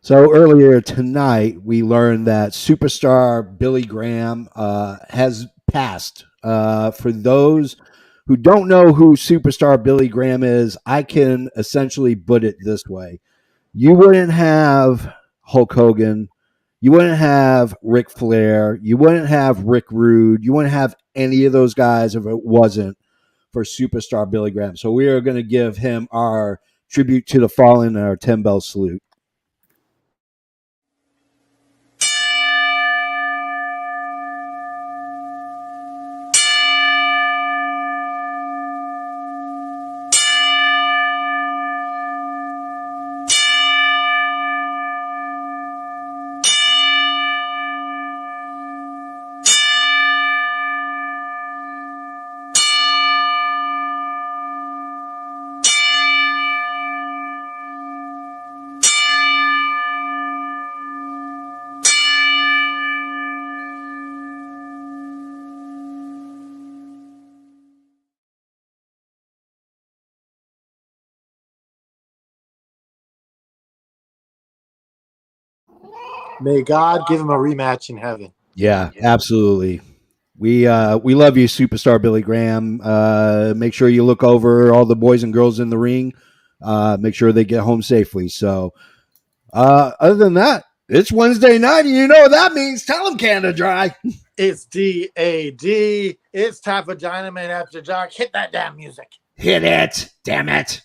So earlier tonight, we learned that superstar Billy Graham has passed. For those who don't know who superstar Billy Graham is, I can essentially put it this way. You wouldn't have Hulk Hogan. You wouldn't have Ric Flair. You wouldn't have Rick Rude. You wouldn't have any of those guys if it wasn't for superstar Billy Graham. So we are going to give him our tribute to the fallen and our 10 bell salute. May God give him a rematch in heaven. Yeah, absolutely. We love you, superstar Billy Graham. Make sure you look over all the boys and girls in the ring. Make sure they get home safely. So, other than that, it's Wednesday night, and you know what that means. Tell them, Canada Dry. It's DAD. It's time for Dynamite After Dark. Hit that damn music. Hit it. Damn it.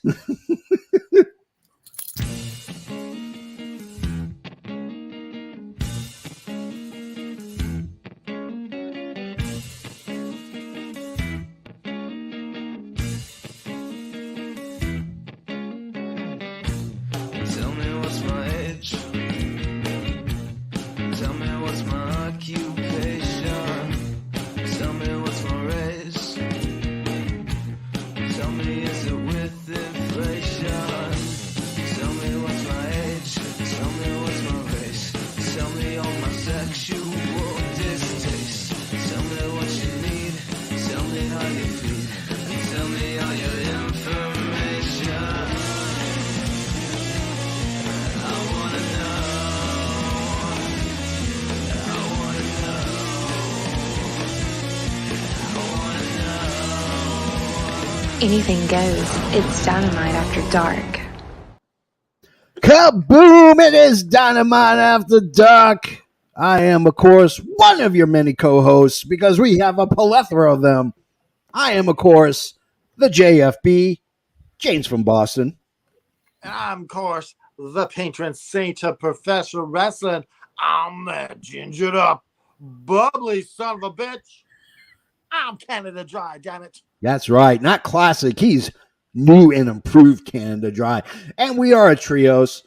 Anything goes. It's Dynamite After Dark. Kaboom! It is Dynamite After Dark. I am, of course, one of your many co-hosts because we have a plethora of them. I am, of course, the JFB, James from Boston. And I'm, of course, the patron saint of professional wrestling. I'm that gingered up, bubbly son of a bitch. I'm Canada Dry, damn it. That's right. Not classic. He's new and improved Canada Dry. And we are a trios.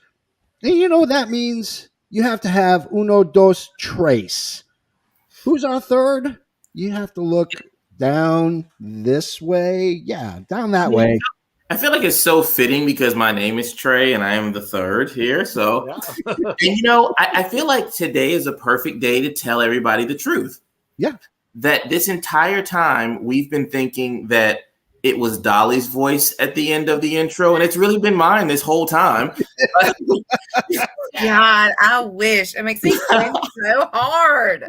And you know what that means? You have to have uno, dos, tres. Who's our third? You have to look down this way. Yeah, down that way. I feel like it's so fitting because my name is Trey and I am the third here. So, yeah. And you know, I feel like today is a perfect day to tell everybody the truth. Yeah. That this entire time we've been thinking that it was Dolly's voice at the end of the intro, and it's really been mine this whole time. God, I wish. It makes me think so hard.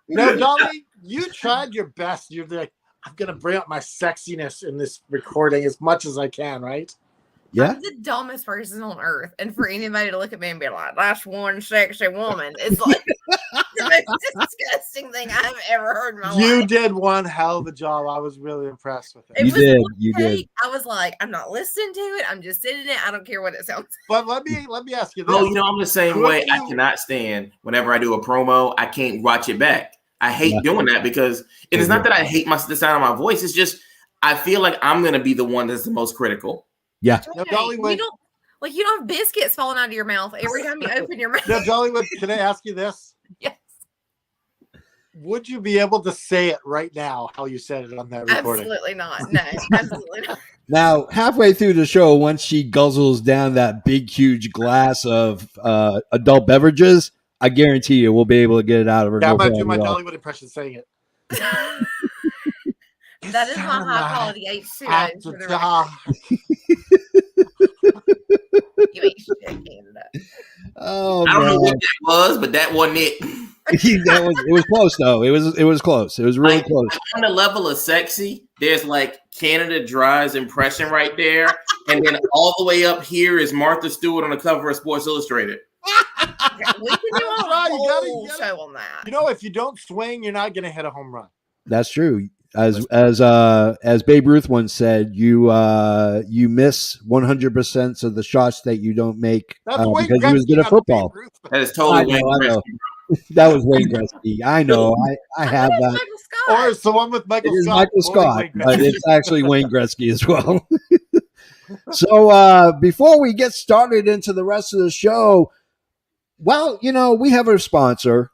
No, Dolly, you tried your best. You're like, I'm going to bring up my sexiness in this recording as much as I can, right? Yeah. I'm the dumbest person on earth. And for anybody to look at me and be like, that's one sexy woman, it's like the most disgusting thing I've ever heard in my life. You did one hell of a job. I was really impressed with it. You did. I was like, I'm not listening to it. I'm just sitting it. I don't care what it sounds like. But let me ask you this. Oh, you know, I'm the same way. I cannot stand whenever I do a promo, I can't watch it back. I hate doing that because it's not that I hate the sound of my voice. It's just I feel like I'm going to be the one that's the most critical. Yeah. No, Dollywood. You don't have biscuits falling out of your mouth every time you open your mouth. No, Dollywood, can I ask you this? Yes. Would you be able to say it right now how you said it on that recording? Absolutely not. No, absolutely not. Now, halfway through the show, once she guzzles down that big, huge glass of adult beverages, I guarantee you we'll be able to get it out of her. Yeah, I might do my Dollywood impression saying it. That is my high quality H2O. You ain't shit, Canada. Oh I don't know man, what that was, but that wasn't it. it was close though. It was close. It was really close. On the level of sexy, there's like Canada Dry's impression right there, and then all the way up here is Martha Stewart on the cover of Sports Illustrated. We can do a Right, you gotta whole get it. show on that. You know, if you don't swing, you're not going to hit a home run. That's true. As Babe Ruth once said, you miss 100% of the shots that you don't make That's Wayne because he was Gretzky, good at not football. Babe Ruth. That is totally I Wayne know. Gretzky. That was Wayne Gretzky. I know. I have It's that. Michael Or Scott. it's the one with Michael It is Scott. Michael quoting Scott, Wayne but Gretzky. it's actually Wayne Gretzky as well. So before we get started into the rest of the show, well, we have a sponsor,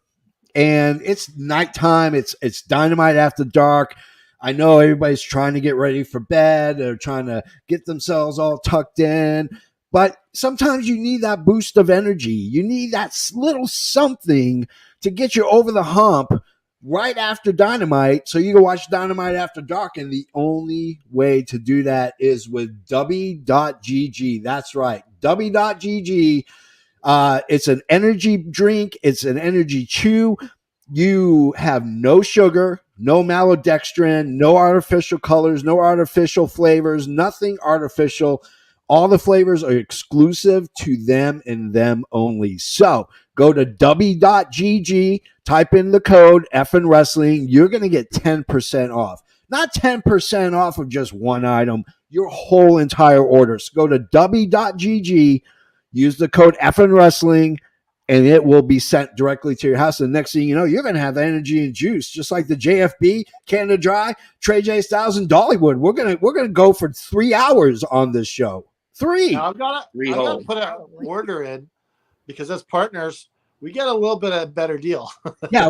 and it's nighttime. It's Dynamite After Dark. I know everybody's trying to get ready for bed. They're trying to get themselves all tucked in. But sometimes you need that boost of energy. You need that little something to get you over the hump right after Dynamite, so you can watch Dynamite After Dark. And the only way to do that is with W.GG. That's right, W.GG. It's an energy drink. It's an energy chew. You have no sugar, no maltodextrin, no artificial colors, no artificial flavors, nothing artificial. All the flavors are exclusive to them and them only. So go to W.GG, type in the code Effin Wrestling. You're going to get 10% off. Not 10% off of just one item, your whole entire order. So go to W.GG, use the code Effin Wrestling, and it will be sent directly to your house. And the next thing you know, you're going to have energy and juice, just like the JFB, Canada Dry, Trey J Styles, and Dollywood. We're gonna go for 3 hours on this show. 3. Now, I've got to put an order in because as partners, we get a little bit of a better deal.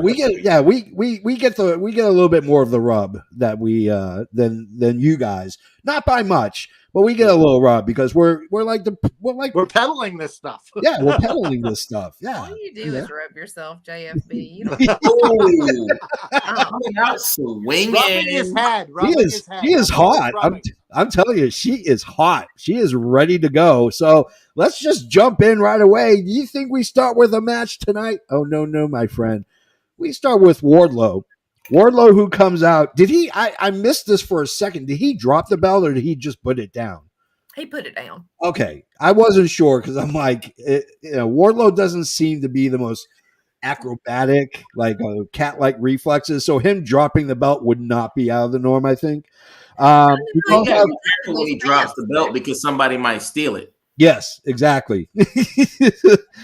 we get a little bit more of the rub that we than you guys. Not by much, but we get a little rub because we're peddling this stuff. Yeah, we're peddling this stuff. Yeah. All you do is rub yourself, JFB. You don't Coming out swinging. Rubbing his head. He is hot. I'm telling you, she is hot. She is ready to go. So let's just jump in right away. Do you think we start with a match tonight? Oh, no, my friend. We start with Wardlow. Wardlow, who comes out. Did he? I missed this for a second. Did he drop the belt or did he just put it down? He put it down. Okay. I wasn't sure because I'm like, Wardlow doesn't seem to be the most acrobatic, like cat-like reflexes. So him dropping the belt would not be out of the norm, I think. When he drops the belt because somebody might steal it. Yes, exactly. Well,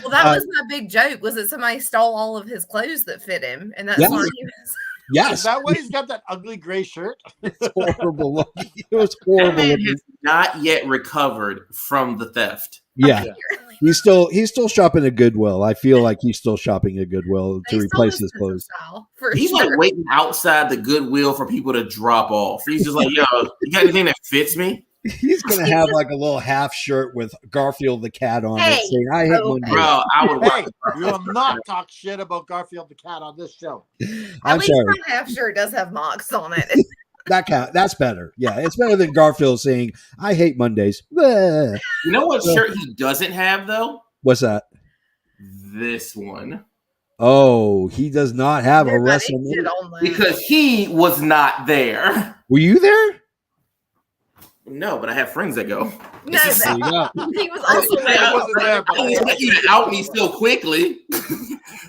that was my big joke. Was that somebody stole all of his clothes that fit him, and that's why he was. Yes, is that why he's got that ugly gray shirt? It's horrible. It was horrible. That man has not yet recovered from the theft. Yeah. He's still shopping at Goodwill. I feel like he's still shopping at Goodwill to replace his clothes. He's like waiting outside the Goodwill for people to drop off. He's just like, yo, you got anything that fits me? He's gonna have like a little half shirt with Garfield the cat on it, saying, "I hate Monday." Bro, I would. Hey, you will not talk shit about Garfield the cat on this show. I'm sorry. My half shirt does have marks on it. That's better. Yeah, it's better than Garfield saying, "I hate Mondays." You know what shirt he doesn't have though? What's that? This one. Oh, he does not have a WrestleMania because he was not there. Were you there? No, but I have friends that go. No, he was also there. He out me so quickly.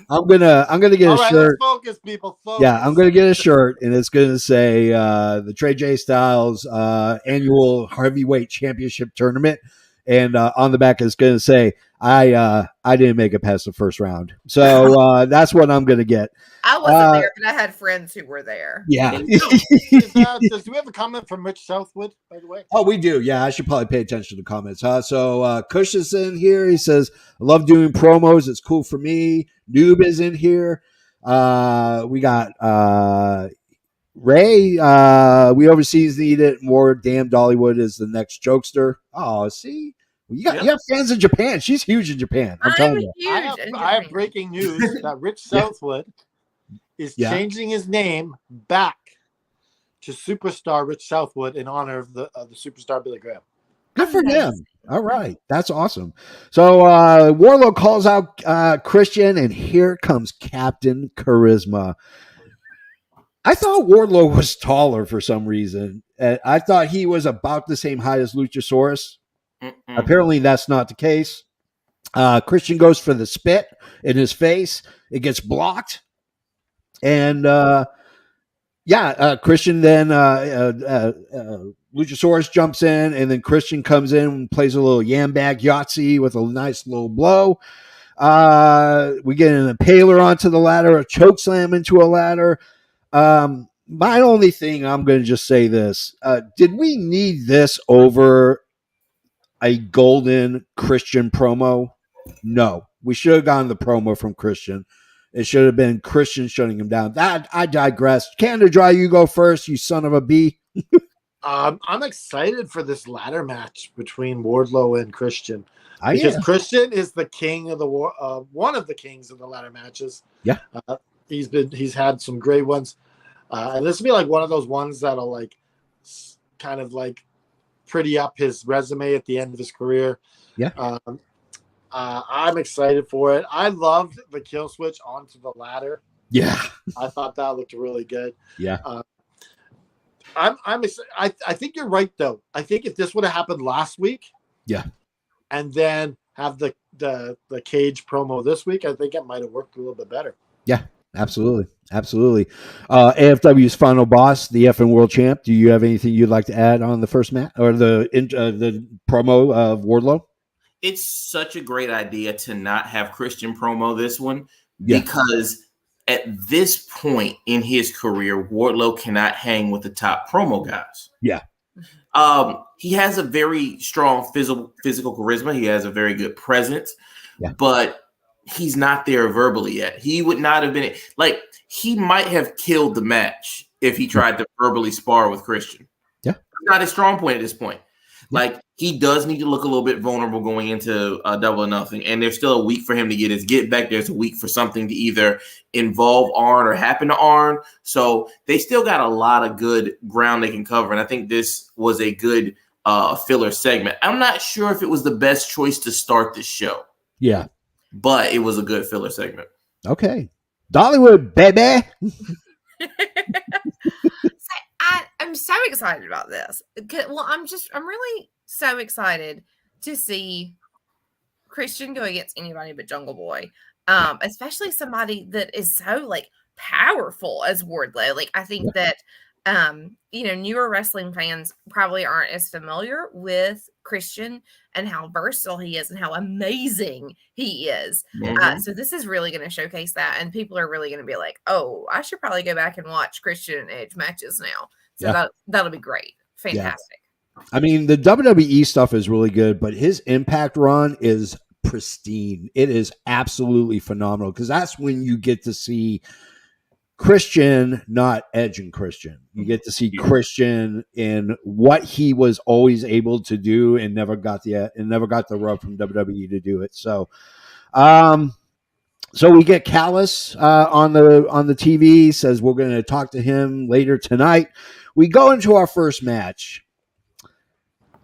I'm gonna get a shirt. Let's focus, people. Focus. Yeah, I'm gonna get a shirt, and it's gonna say the Trey J Styles annual heavyweight championship tournament, and on the back it's gonna say I didn't make it past the first round. So that's what I'm gonna get. I wasn't there, but I had friends who were there. Yeah. Do we have a comment from Rich Southwood, by the way? Oh, we do. Yeah, I should probably pay attention to comments. So Kush is in here. He says, I love doing promos. It's cool for me. Noob is in here. We got Ray. We overseas need it more. Damn, Dollywood is the next jokester. Oh, see? You have fans in Japan. She's huge in Japan. I'm telling you. I have breaking news that Rich Southwood is changing his name back to Superstar Rich Southwood in honor of the superstar Billy Graham. Good for Amazing. him. All right. That's awesome. So Wardlow calls out Christian, and here comes Captain Charisma. I thought Wardlow was taller for some reason. I thought he was about the same height as Luchasaurus. Apparently, that's not the case. Christian goes for the spit in his face. It gets blocked. And Christian then Luchasaurus jumps in, and then Christian comes in and plays a little yam bag Yahtzee with a nice little blow. We get an impaler onto the ladder, a choke slam into a ladder. My only thing, I'm going to just say this. Did we need this over a golden Christian promo? No. We should have gotten the promo from Christian. It should have been Christian shutting him down. That I digress. Canada Dry, you go first, you son of a bee. I'm excited for this ladder match between Wardlow and Christian because Christian is the king of the one of the kings of the ladder matches. Yeah, he's had some great ones, and this will be like one of those ones that'll like kind of like pretty up his resume at the end of his career. Yeah. I'm excited for it. I loved the kill switch onto the ladder. Yeah, I thought that looked really good. Yeah. I think you're right though. I think if this would have happened last week, yeah, and then have the cage promo this week, I think it might have worked a little bit better. Yeah, absolutely. AFW's final boss, the FN World Champ. Do you have anything you'd like to add on the first match or the promo of Wardlow? It's such a great idea to not have Christian promo this one because at this point in his career, Wardlow cannot hang with the top promo guys. Yeah. He has a very strong physical charisma. He has a very good presence, but he's not there verbally yet. He would not have been like he might have killed the match if he tried to verbally spar with Christian. Yeah. It's not his strong point at this point. Like he does need to look a little bit vulnerable going into Double or Nothing, and there's still a week for him to get his get back. There's a week for something to either involve Arn or happen to Arn. So they still got a lot of good ground they can cover, and I think this was a good filler segment. I'm not sure if it was the best choice to start the show. Yeah, but it was a good filler segment. Okay, Dollywood, baby. I'm so excited about this. Well, I'm really so excited to see Christian go against anybody but Jungle Boy, especially somebody that is so like powerful as Wardlow. Like I think that newer wrestling fans probably aren't as familiar with Christian and how versatile he is and how amazing he is. So this is really going to showcase that, and people are really going to be like, "Oh, I should probably go back and watch Christian and Edge matches now." So that'll be great. Fantastic. Yeah. I mean, the WWE stuff is really good, but his Impact run is pristine. It is absolutely phenomenal because that's when you get to see Christian, not Edge and Christian. You get to see Christian in what he was always able to do and never got the rub from WWE to do it. So, so we get Callis on the TV, says we're going to talk to him later tonight. We go into our first match.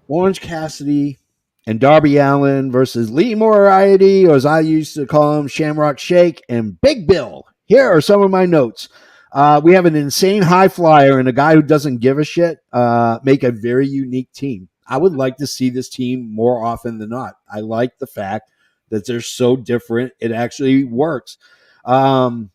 Orange Cassidy and Darby Allin versus Lee Moriarty, or as I used to call him, Shamrock Shake, and Big Bill. Here are some of my notes. We have an insane high flyer and a guy who doesn't give a shit make a very unique team. I would like to see this team more often than not. I like the fact that they're so different. It actually works. We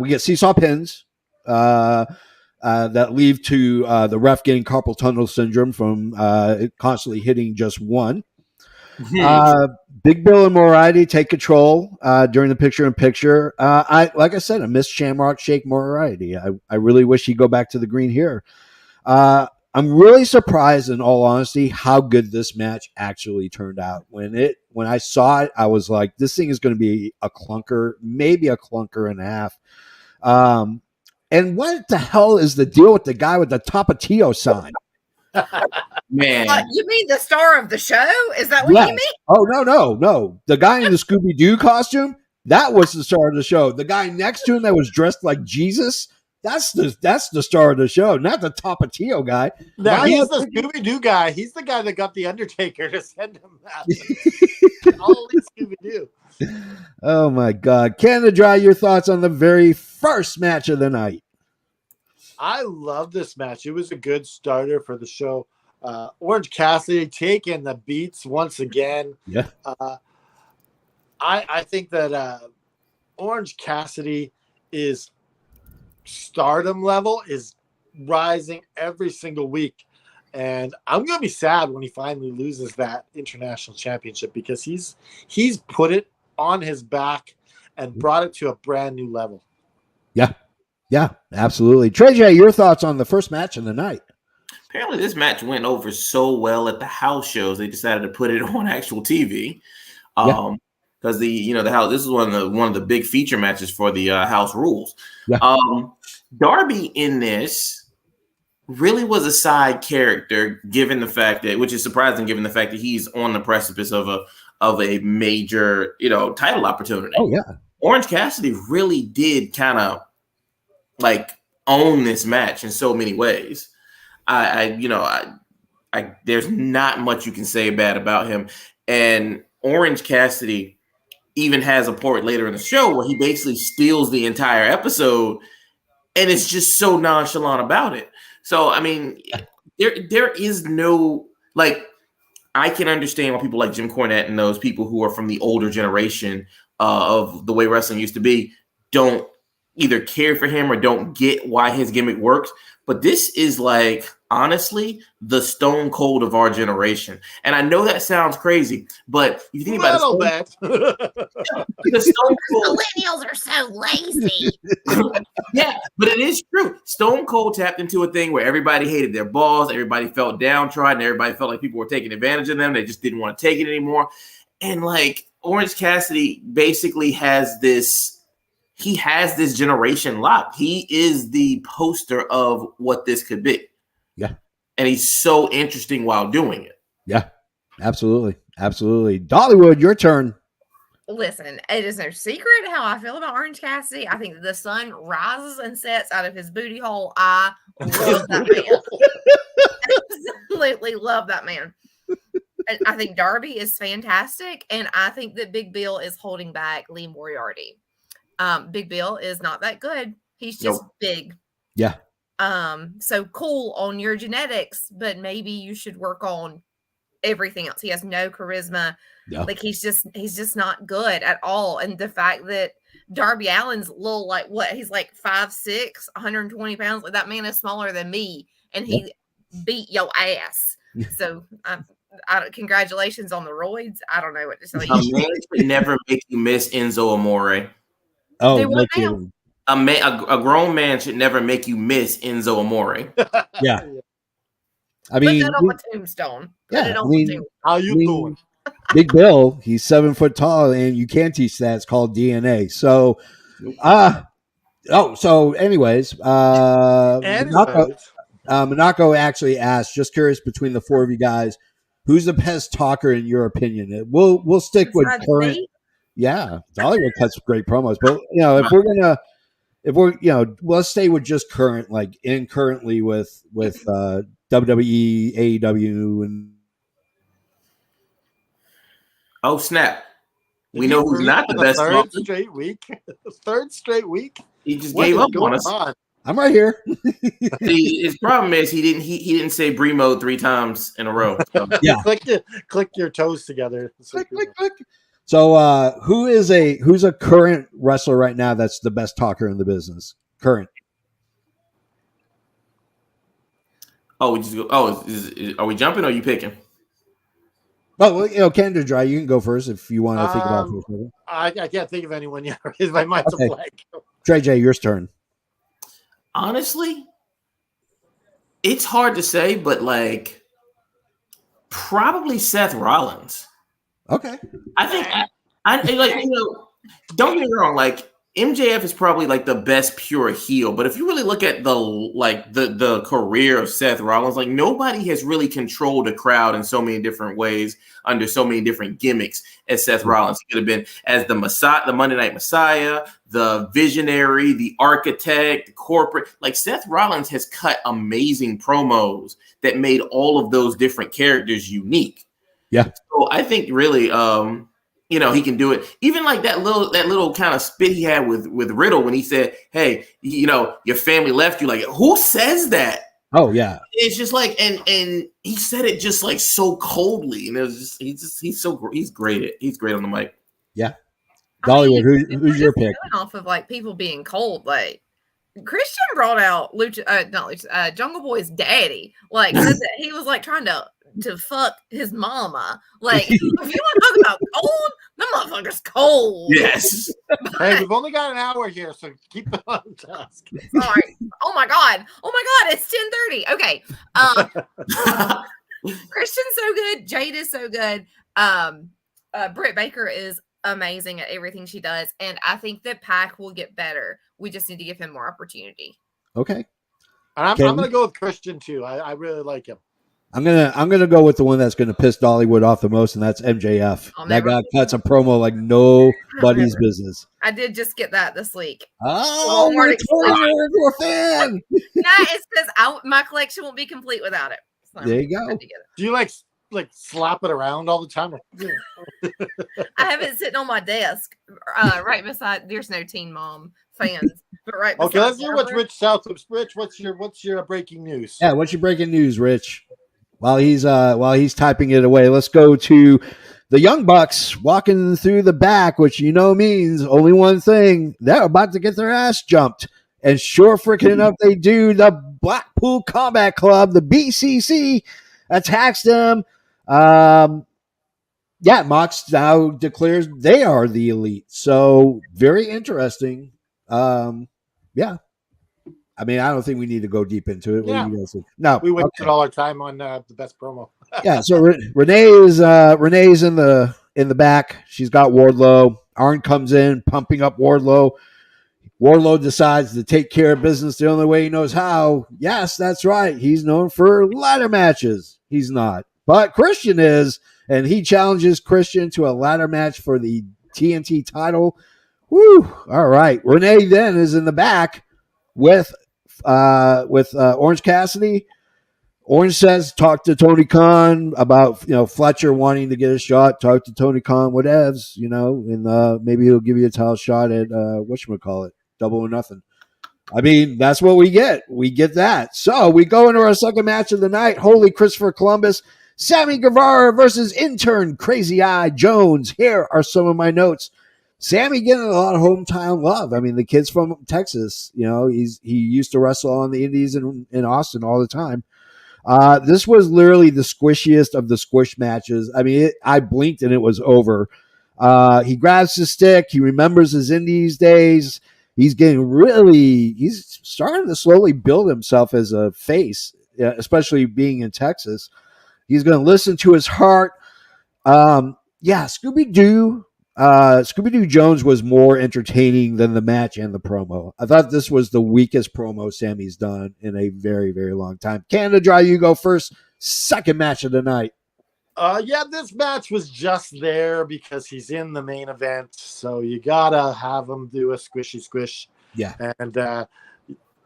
get seesaw pins that lead to the ref getting carpal tunnel syndrome from constantly hitting just one. Big Bill and Moriarty take control during the picture-in-picture. I miss Shamrock Shake Moriarty. I really wish he'd go back to the green here. I'm really surprised, in all honesty, how good this match actually turned out. When I saw it, I was like, this thing is going to be a clunker, maybe a clunker and a half. And what the hell is the deal with the guy with the Tapatio sign? Man, you mean the star of the show? Is that what you mean? Oh, no. The guy in the Scooby-Doo costume, that was the star of the show. The guy next to him that was dressed like Jesus, That's the star of the show, not the Tapatio guy. Now Why he's not- the Scooby Doo guy. He's the guy that got the Undertaker to send him that. Holy Scooby Doo! Oh my God, Canada Dry, your thoughts on the very first match of the night? I love this match. It was a good starter for the show. Orange Cassidy taking the beats once again. Yeah. I think that Orange Cassidy is stardom level is rising every single week. And I'm going to be sad when he finally loses that international championship because he's put it on his back and brought it to a brand new level. Yeah, absolutely. Trey J, your thoughts on the first match of the night? Apparently, this match went over so well at the house shows they decided to put it on actual TV. Because the house, this is one of the big feature matches for the house rules. Yeah. Darby in this really was a side character, given the fact that, which is surprising, given the fact that he's on the precipice of a major title opportunity. Oh yeah, Orange Cassidy really did kind of like own this match in so many ways. I there's not much you can say bad about him. And Orange Cassidy even has a part later in the show where he basically steals the entire episode and it's just so nonchalant about it. So, I mean, there is no, like, I can understand why people like Jim Cornette and those people who are from the older generation of the way wrestling used to be don't either care for him or don't get why his gimmick works. But this is like, honestly, the Stone Cold of our generation. And I know that sounds crazy, but if you think about it, the Stone Cold, Millennials are so lazy. yeah, but it is true. Stone Cold tapped into a thing where everybody hated their balls, everybody felt downtrodden, everybody felt like people were taking advantage of them. They just didn't want to take it anymore. And like Orange Cassidy basically has this. He has this generation locked. He is the poster of what this could be. Yeah. And he's so interesting while doing it. Yeah, absolutely. Absolutely. Dollywood, your turn. Listen, it is no secret how I feel about Orange Cassidy. I think the sun rises and sets out of his booty hole. I love that man. Absolutely love that man. And I think Darby is fantastic. And I think that Big Bill is holding back Lee Moriarty. Big Bill is not that good. He's just big. Yeah. So cool on your genetics, but maybe you should work on everything else. He has no charisma. Yeah. Like he's just not good at all. And the fact that Darby Allin's little, like what, he's like 5'6", 120 pounds. Like that man is smaller than me, and he beat your ass. So congratulations on the roids. I don't know what to tell you. A man should never make you miss Enzo Amore. Oh, Do what no now? kidding. A grown man should never make you miss Enzo Amore. Yeah. I Put mean, that on my tombstone. Put yeah, it on I mean, my tombstone. How you doing? Big Bill, he's 7 foot tall, and you can't teach that. It's called DNA. So, so anyways, Monaco actually asked, just curious between the four of you guys, who's the best talker in your opinion? We'll stick with Besides current. me? Yeah, Dollywood cuts great promos, but let's stay with just current, like currently with WWE, AEW, and Oh snap! We know who's not the best third talker. straight week. Third straight week. He just What gave is up on going us. on? I'm right here. His problem is he didn't say Bremo 3 times in a row. So. Yeah. click your toes together. Click, click, click. So, who's a current wrestler right now that's the best talker in the business? Current. Oh, we just go. Oh, are we jumping or are you picking? Oh, well, Canada Dry, you can go first if you want to think about it for a second. I can't think of anyone yet. My mind's Okay. a blank. Trey J, your turn. Honestly, it's hard to say, but like probably Seth Rollins. Okay. I think I like don't get me wrong. Like MJF is probably like the best pure heel, but if you really look at the career of Seth Rollins, like nobody has really controlled a crowd in so many different ways under so many different gimmicks as Seth Rollins. He could have been as the Messiah, the Monday Night Messiah, the visionary, the architect, the corporate. Like Seth Rollins has cut amazing promos that made all of those different characters unique. Yeah. So I think really, he can do it. Even like that little kind of spit he had with Riddle when he said, "Hey, your family left you." Like, who says that? Oh yeah. It's just like, and he said it just like so coldly, and it was just he's great on the mic. Yeah. Dollywood, who's your pick? Off of like people being cold, like Christian brought out Jungle Boy's daddy. Like said that he was like trying to fuck his mama. Like, if you want to talk about cold, the motherfucker's cold. Yes. Hey, we've only got an hour here, so keep it on task. Sorry. Oh my god, it's 10:30. Okay. Christian's so good. Jade is so good. Britt Baker is amazing at everything she does, and I think that Pac will get better. We just need to give him more opportunity. Okay. And I'm going to go with Christian too. I really like him. I'm gonna go with the one that's gonna piss Dollywood off the most, and that's MJF. That guy cuts a promo like nobody's business. I did just get that this week. Oh, you're a fan. No, it's because my collection won't be complete without it. So there you go. Do you like slap it around all the time? I have it sitting on my desk, right beside. There's no Teen Mom fans, but right. Okay, let's hear what Rich Southup's. Rich, what's your breaking news? Yeah, what's your breaking news, Rich? While he's typing it away, let's go to the Young Bucks walking through the back, which means only one thing: they're about to get their ass jumped. And sure freaking enough, they do. The Blackpool Combat Club, the BCC, attacks them. Mox now declares they are the elite. So very interesting. I mean, I don't think we need to go deep into it. Yeah. What do you guys think? No, we wasted all our time on the best promo. Yeah, so Renee's in the back. She's got Wardlow. Arn comes in, pumping up Wardlow. Wardlow decides to take care of business the only way he knows how. Yes, that's right. He's known for ladder matches. He's not, but Christian is, and he challenges Christian to a ladder match for the TNT title. Woo! All right. Renee then is in the back with Orange Cassidy. Orange says, talk to Tony Khan about, Fletcher wanting to get a shot. Talk to Tony Khan, whatevs, and maybe he'll give you a title shot at, whatchamacallit, Double or Nothing. I mean, that's what we get. We get that. So we go into our second match of the night. Holy Christopher Columbus. Sammy Guevara versus intern Crazy Eye Jones. Here are some of my notes. Sammy getting a lot of hometown love. I mean, the kid's from Texas. He used to wrestle on the Indies in Austin all the time. This was literally the squishiest of the squish matches. I mean, I blinked and it was over. He grabs his stick. He remembers his Indies days. He's starting to slowly build himself as a face, especially being in Texas. He's going to listen to his heart. Scooby-Doo Jones was more entertaining than the match and the promo. I thought this was the weakest promo Sammy's done in a very, very long time. Canada Dry, you go first. Second match of the night. This match was just there because he's in the main event, so you gotta have him do a squishy squish. Yeah, and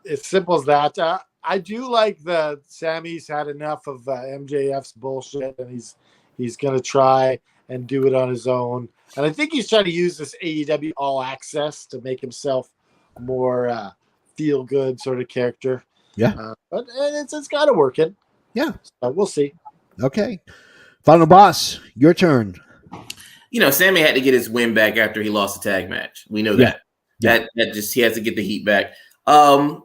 it's simple as that. I do like that Sammy's had enough of MJF's bullshit, and he's gonna try and do it on his own. And I think he's trying to use this AEW All Access to make himself more feel good sort of character. Yeah, but it's got to work it. Yeah, so we'll see. Okay. Final boss, your turn. Sammy had to get his win back after he lost the tag match. We know that. Yeah. That just he has to get the heat back. The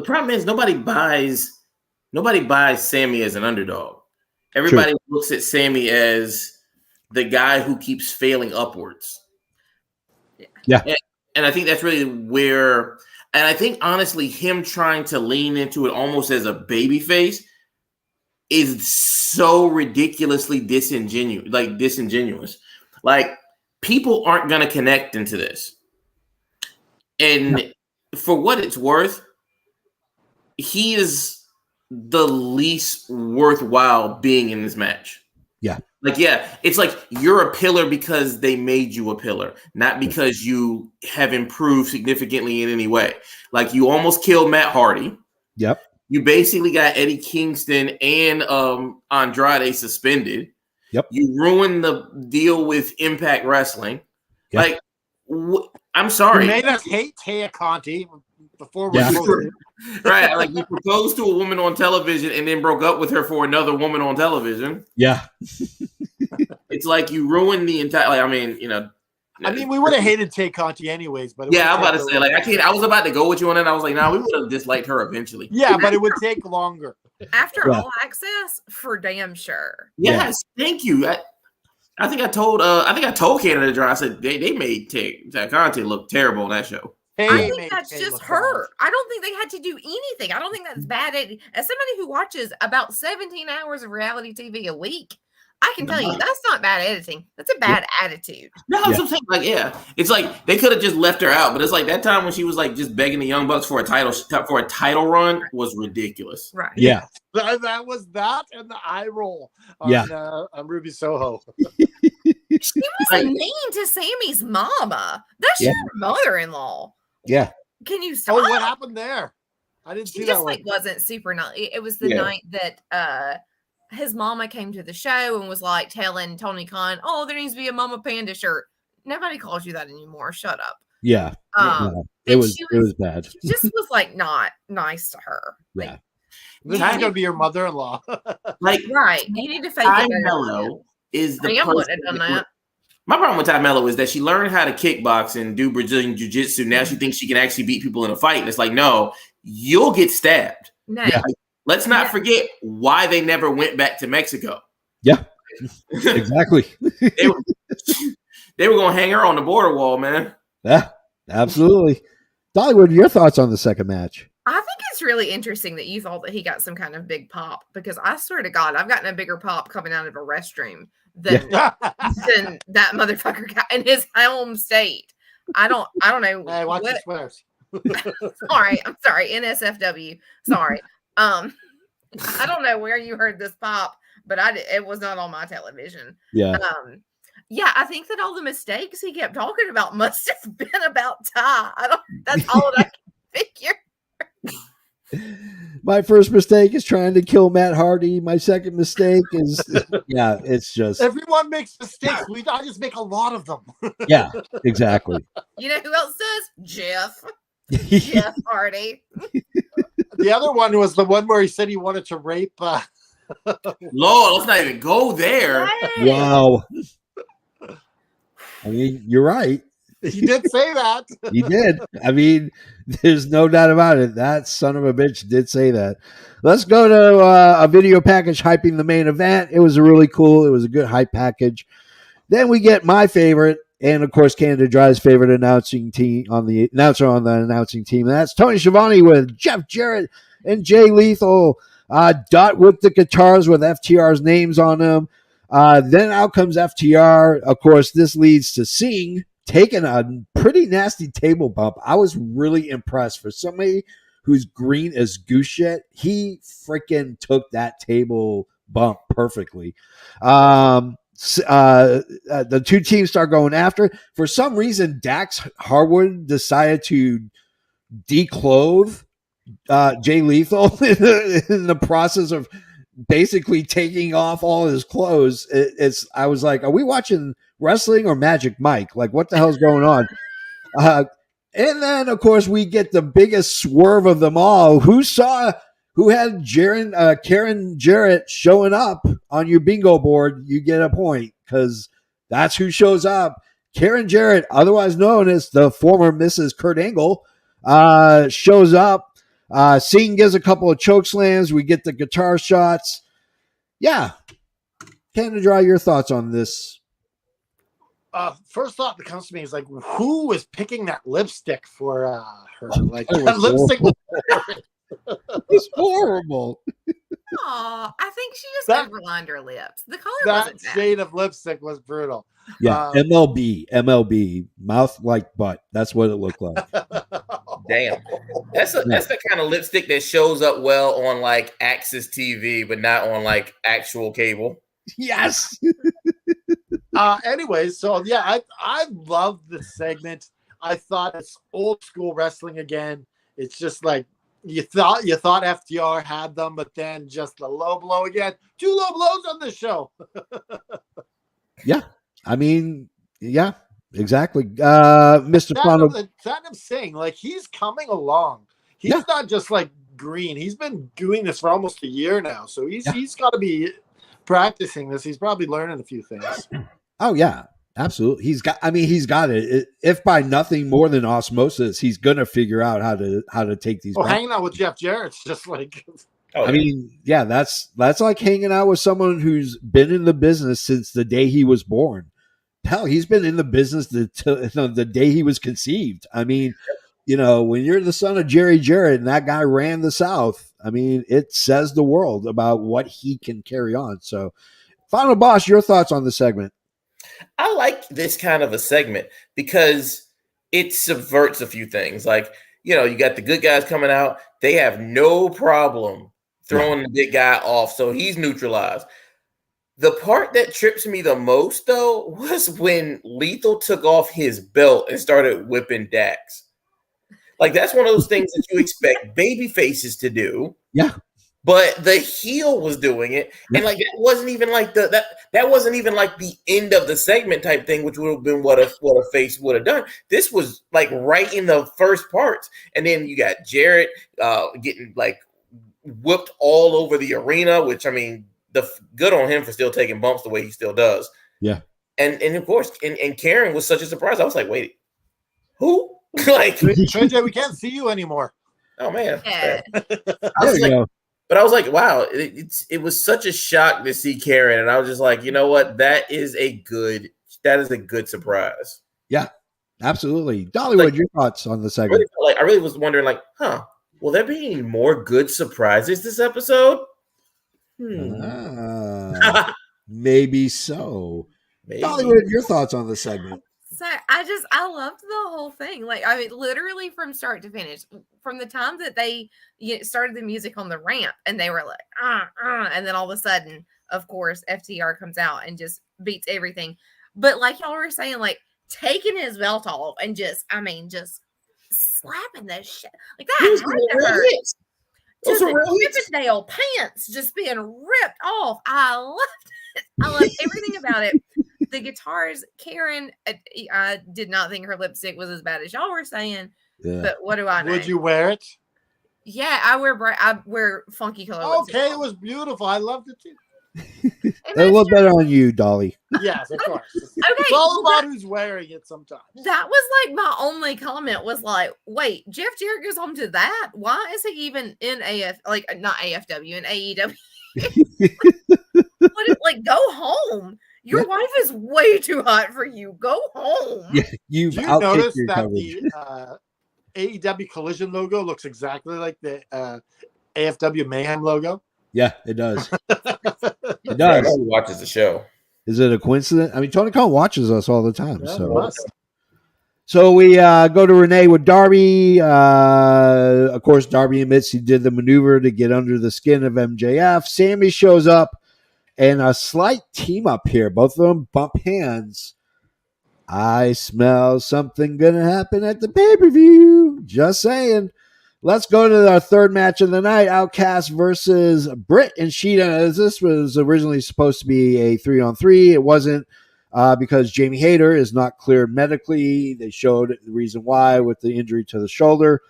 problem is nobody buys Sammy as an underdog. Everybody looks at Sammy as the guy who keeps failing upwards. Yeah. And I think that's really where, and I think honestly, him trying to lean into it almost as a babyface is so ridiculously disingenuous. Like people aren't going to connect into this. And for what it's worth, he is the least worthwhile being in this match. Yeah. Like, yeah, it's like you're a pillar because they made you a pillar, not because you have improved significantly in any way. Like, you almost killed Matt Hardy. Yep. You basically got Eddie Kingston and Andrade suspended. Yep. You ruined the deal with Impact Wrestling. Yep. Like, I'm sorry. You made us hate Taya Conti before Yeah. Right. Like, you proposed to a woman on television and then broke up with her for another woman on television. Yeah. It's like you ruined the entire. Like, I mean, we would have hated Tay Conti anyways, but yeah, I'm about to say, like, I can't. I was about to go with you on that. I was like, nah, we would have disliked her eventually. Yeah, but it would take longer. After Yeah. All Access, for damn sure. Yes, thank you. I think I told Canada Dry. I said they made Conte look terrible on that show. I think that's just her. I don't think they had to do anything. I don't think that's bad. As somebody who watches about 17 hours of reality TV a week, I can tell you that's not bad editing. That's a bad attitude. No, that's what I'm saying. Like, yeah, it's like they could have just left her out, but it's like that time when she was like just begging the Young Bucks for a title run was ridiculous. Right. Yeah. That was that and the eye roll on Ruby Soho. She was mean to Sammy's mama. That's your mother-in-law. Yeah. Can you stop? Oh, what happened there? I didn't see She that just one. wasn't super nice. It was the night that his mama came to the show and was like telling Tony Khan, "Oh, there needs to be a Mama Panda shirt." Nobody calls you that anymore. Shut up. Yeah. It was bad. She just was like not nice to her. Yeah. This is gonna be your mother-in-law. Like, right. You need to fake Ty it. Mello is the I person would have done that. My problem with Ty Mello is that she learned how to kickbox and do Brazilian jiu-jitsu. Now she thinks she can actually beat people in a fight. And it's like, no, you'll get stabbed. No. Yeah. Like, let's not forget why they never went back to Mexico. Yeah. Exactly. They were going to hang her on the border wall, man. Yeah, absolutely. Dolly, what are your thoughts on the second match? I think it's really interesting that you thought that he got some kind of big pop, because I swear to God, I've gotten a bigger pop coming out of a restroom than that motherfucker got in his home state. I don't know. Hey, watch your swears. Sorry, I'm sorry. NSFW. Sorry. I don't know where you heard this pop, but it was not on my television. Yeah. Yeah, I think that all the mistakes he kept talking about must have been about Ty. That's all that I can figure. My first mistake is trying to kill Matt Hardy. My second mistake is, it's just. Everyone makes mistakes. I just make a lot of them. Yeah, exactly. You know who else does? Jeff Hardy. The other one was the one where he said he wanted to rape. Lord, let's not even go there. Wow. I mean, you're right. He did say that. He did. I mean, there's no doubt about it. That son of a bitch did say that. Let's go to a video package hyping the main event. It was really cool. It was a good hype package. Then we get my favorite, and of course, Canada Dry's favorite announcing team on the announcing team. And that's Tony Schiavone with Jeff Jarrett and Jay Lethal. Dot whipped the guitars with FTR's names on them. Then out comes FTR. Of course, this leads to Singh taking a pretty nasty table bump. I was really impressed for somebody who's green as goose shit. He freaking took that table bump perfectly. The two teams start going after. For some reason, Dax Harwood decided to declothe Jay Lethal in the process of basically taking off all his clothes. I was like, are we watching wrestling or Magic Mike? Like, what the hell's going on? And then, of course, we get the biggest swerve of them all. Who had Karen Jarrett showing up on your bingo board? You get a point, because that's who shows up. Karen Jarrett, otherwise known as the former Mrs. Kurt Angle, shows up. Singh gives a couple of choke slams. We get the guitar shots. Yeah. Canada Dry, your thoughts on this? First thought that comes to me is like, who was picking that lipstick for her? Like, It was that lipstick was It's horrible. Aw, I think she just That- overlined her lips. The color That wasn't bad. shade of lipstick was brutal. Yeah, MLB, mouth like butt. That's what it looked like. Damn. That's the kind of lipstick that shows up well on like Axis TV, but not on like actual cable. Yes. Anyways, so yeah, I love the segment. I thought it's old school wrestling again. It's just like you thought FTR had them, but then just the low blow again. 2 low blows on this show. Yeah. I mean, yeah, exactly. Mr. Fano. That I'm saying, like, he's coming along. He's not just like green. He's been doing this for almost a year now. So he's got to be practicing this. He's probably learning a few things. Oh yeah, absolutely. He's got it. If by nothing more than osmosis, he's gonna figure out how to take these. Hanging out with Jeff Jarrett's just like. I mean, yeah, that's like hanging out with someone who's been in the business since the day he was born. Hell, he's been in the business the day he was conceived. I mean, when you're the son of Jerry Jarrett and that guy ran the South, I mean, it says the world about what he can carry on. So, Final Boss, your thoughts on the segment? I like this kind of a segment because it subverts a few things. Like, you got the good guys coming out. They have no problem throwing the big guy off, so he's neutralized. The part that trips me the most, though, was when Lethal took off his belt and started whipping Dax. Like, that's one of those things that you expect baby faces to do. Yeah. But the heel was doing it, and like that wasn't even like that wasn't even like the end of the segment type thing, which would have been what a face would have done. This was like right in the first parts, and then you got Jarrett getting like whooped all over the arena, which I mean, the good on him for still taking bumps the way he still does. Yeah, and of course, and Karen was such a surprise. I was like, wait, who? Like, Trey J, we can't see you anymore. Oh man, Yeah. But I was like, wow, it was such a shock to see Karen, and I was just like, you know what, that is a good surprise. Yeah, absolutely. Dollywood, your thoughts on the segment? I really was wondering, like, will there be any more good surprises this episode? Maybe so. Maybe. Dollywood, your thoughts on the segment? So I loved the whole thing. Like, I mean, literally from start to finish, from the time that they started the music on the ramp and they were like, and then all of a sudden, of course, FTR comes out and just beats everything. But like y'all were saying, like taking his belt off and just slapping that shit like that. Just Riverdale pants just being ripped off. I loved it. I loved everything about it. The guitars, Karen, I did not think her lipstick was as bad as y'all were saying. Yeah. But what do I know? Would you wear it? Yeah, I wear funky color. Okay, it was beautiful. I loved it too. A little better on you, Dolly. Yes, of course. Okay, it's all about who's wearing it sometimes. That was like my only comment was like, wait, Jeff Jarrett goes home to that? Why is he even in not AFW, in AEW? Like, go home. Your wife is way too hot for you. Go home. Yeah, Did you notice that coverage. The AEW Collision logo looks exactly like the AFW Mayhem logo? Yeah, it does. It does. Nobody watches the show. Is it a coincidence? I mean, Tony Khan watches us all the time. Yeah, So we go to Renee with Darby. Of course, Darby admits he did the maneuver to get under the skin of MJF. Sammy shows up. And a slight team up here. Both of them bump hands. I smell something going to happen at the pay-per-view. Just saying. Let's go to our third match of the night. Outcast versus Britt and Sheeta. This was originally supposed to be a 3-on-3. It wasn't because Jamie Hayter is not cleared medically. They showed the reason why with the injury to the shoulder.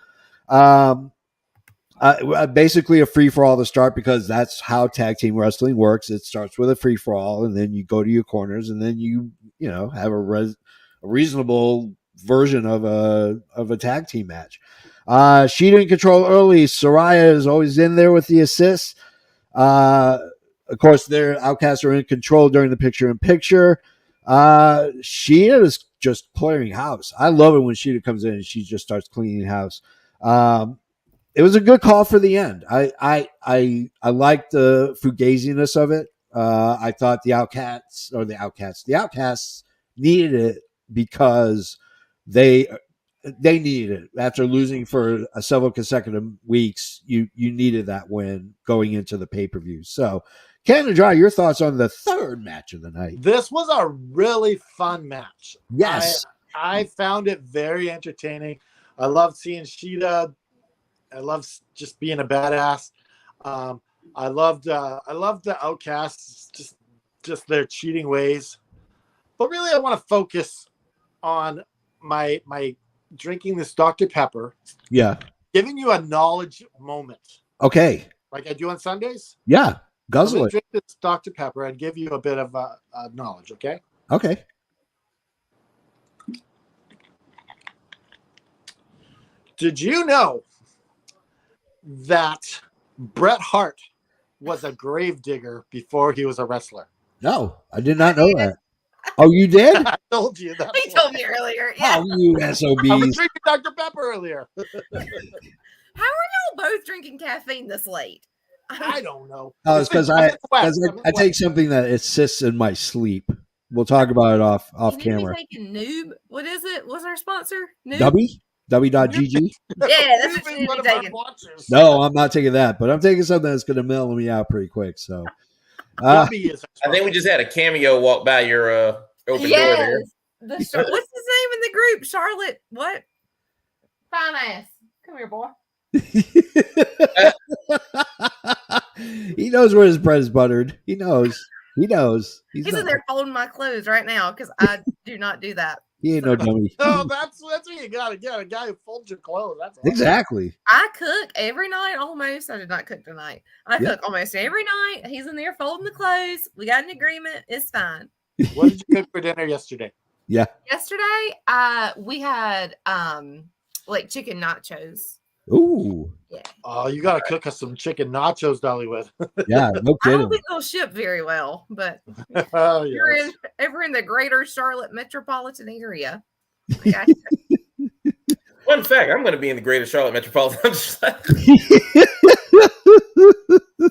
Basically a free-for-all to start because that's how tag team wrestling works. It starts with a free-for-all, and then you go to your corners, and then you have a reasonable version of a tag team match. She didn't control early. Soraya is always in there with the assists. Of course, their Outcasts are in control during the picture-in-picture. Sheeta is just clearing house. I love it when Sheeta comes in and she just starts cleaning house. it was a good call for the end. I liked the fugaziness of it. I thought the Outcasts needed it because they needed it after losing for several consecutive weeks. You needed that win going into the pay-per-view. So, Canada Dry, your thoughts on the third match of the night? This was a really fun match. Yes, I found it very entertaining. I loved seeing Sheeta. I love just being a badass. I loved the Outcasts, just their cheating ways. But really, I want to focus on my drinking this Dr. Pepper. yeah, Giving you a knowledge moment, okay, like I do on Sundays. yeah, I'm guzzle gonna it. drink this Dr. Pepper and give you a bit of knowledge. Okay. Okay, Did you know that Bret Hart was a gravedigger before he was a wrestler? no, I did not know that. Oh, you did? I told you that. He told me earlier. Yeah. Oh, you I was SOBs. drinking Dr. Pepper earlier. How are y'all both drinking caffeine this late? I don't know. Oh, it's because I'm in the West. I take something that assists in my sleep. We'll talk about it off You need to be camera. taking Noob. What is it? What's our sponsor? Noob? W.GG? Yeah, that's what You've you been need one to of be our taking. watchers. No, I'm not taking that, but I'm taking something that's going to mellow me out pretty quick. So, W is I think we just had a cameo walk by your open door there. Yes. What's his name in the group? Charlotte. What? Fine ass. Come here, boy. he knows where his bread is buttered. He knows. He's in not, there folding my clothes right now because I do not do that. he ain't no dummy. No, that's what you gotta get. A guy who folds your clothes. That's awesome. Exactly. I cook every night almost. I did not cook tonight. I Yeah. cook almost every night. He's in there folding the clothes. We got an agreement. It's fine. What did you cook for dinner yesterday? Yeah. Yesterday, we had like chicken nachos. Ooh. Yeah. Oh, you gotta cook us some chicken nachos, Dollywood. Yeah. No I don't kidding. think they'll ship very well, but Oh, you're yes. ever in the greater Charlotte metropolitan area. I got you. Fun fact: I'm going to be in the greater Charlotte metropolitan. I'm just like,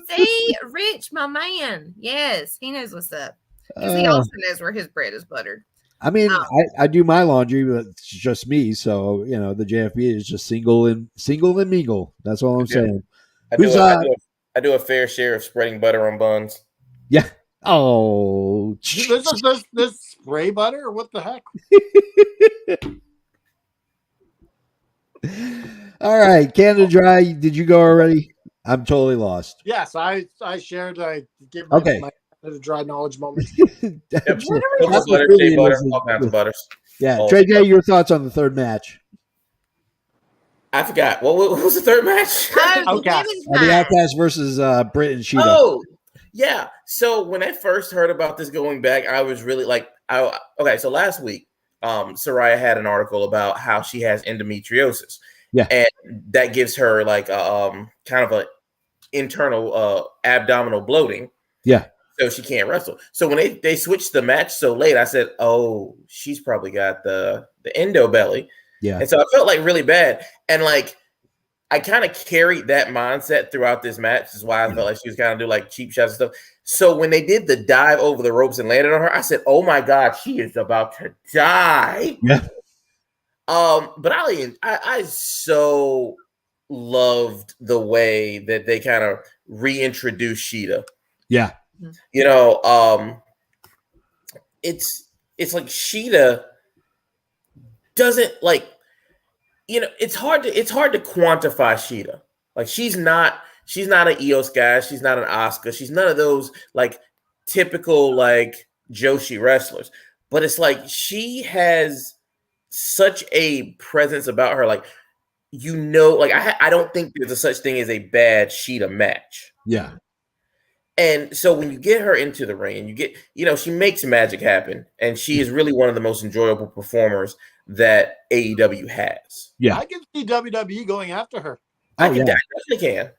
See, Rich, my man. Yes, he knows what's up. Because he also knows where his bread is buttered. I mean, I do my laundry, but it's just me. So, the JFB is just single and mingle. That's all I'm saying. I do a fair share of spreading butter on buns. Yeah. Oh. This spray butter? What the heck? All right. Canada Dry. Did you go already? I'm totally lost. Yes, I shared. I gave Okay. my dry knowledge moment. That's Butter, what shea really butter, is. all kinds of butters. Yeah. All Trey J, your thoughts on the third match? I forgot. What was the third match? Outcast. The Outcast versus Britt and Sheeta. Oh, yeah. So when I first heard about this going back, I was really like, okay. So last week, Soraya had an article about how she has endometriosis. Yeah. And that gives her like kind of a internal abdominal bloating. Yeah. So she can't wrestle. So when they switched the match so late, I said, oh, she's probably got the endo belly. Yeah. And so I felt like really bad. And like, I kind of carried that mindset throughout this match. This is why I felt like she was kind of doing like cheap shots and stuff. So when they did the dive over the ropes and landed on her, I said, oh my God, she is about to die. Yeah. But I so loved the way that they kind of reintroduced Sheeta. Yeah. It's like Sheeta doesn't like, it's hard to quantify Sheeta. Like she's not an EOS guy. She's not an Asuka. She's none of those like typical like Joshi wrestlers. But it's like she has such a presence about her. Like, like I don't think there's a such thing as a bad Sheeta match. Yeah. And so when you get her into the ring and you get, she makes magic happen. And she is really one of the most enjoyable performers that AEW has. Yeah. I can see WWE going after her. I definitely can.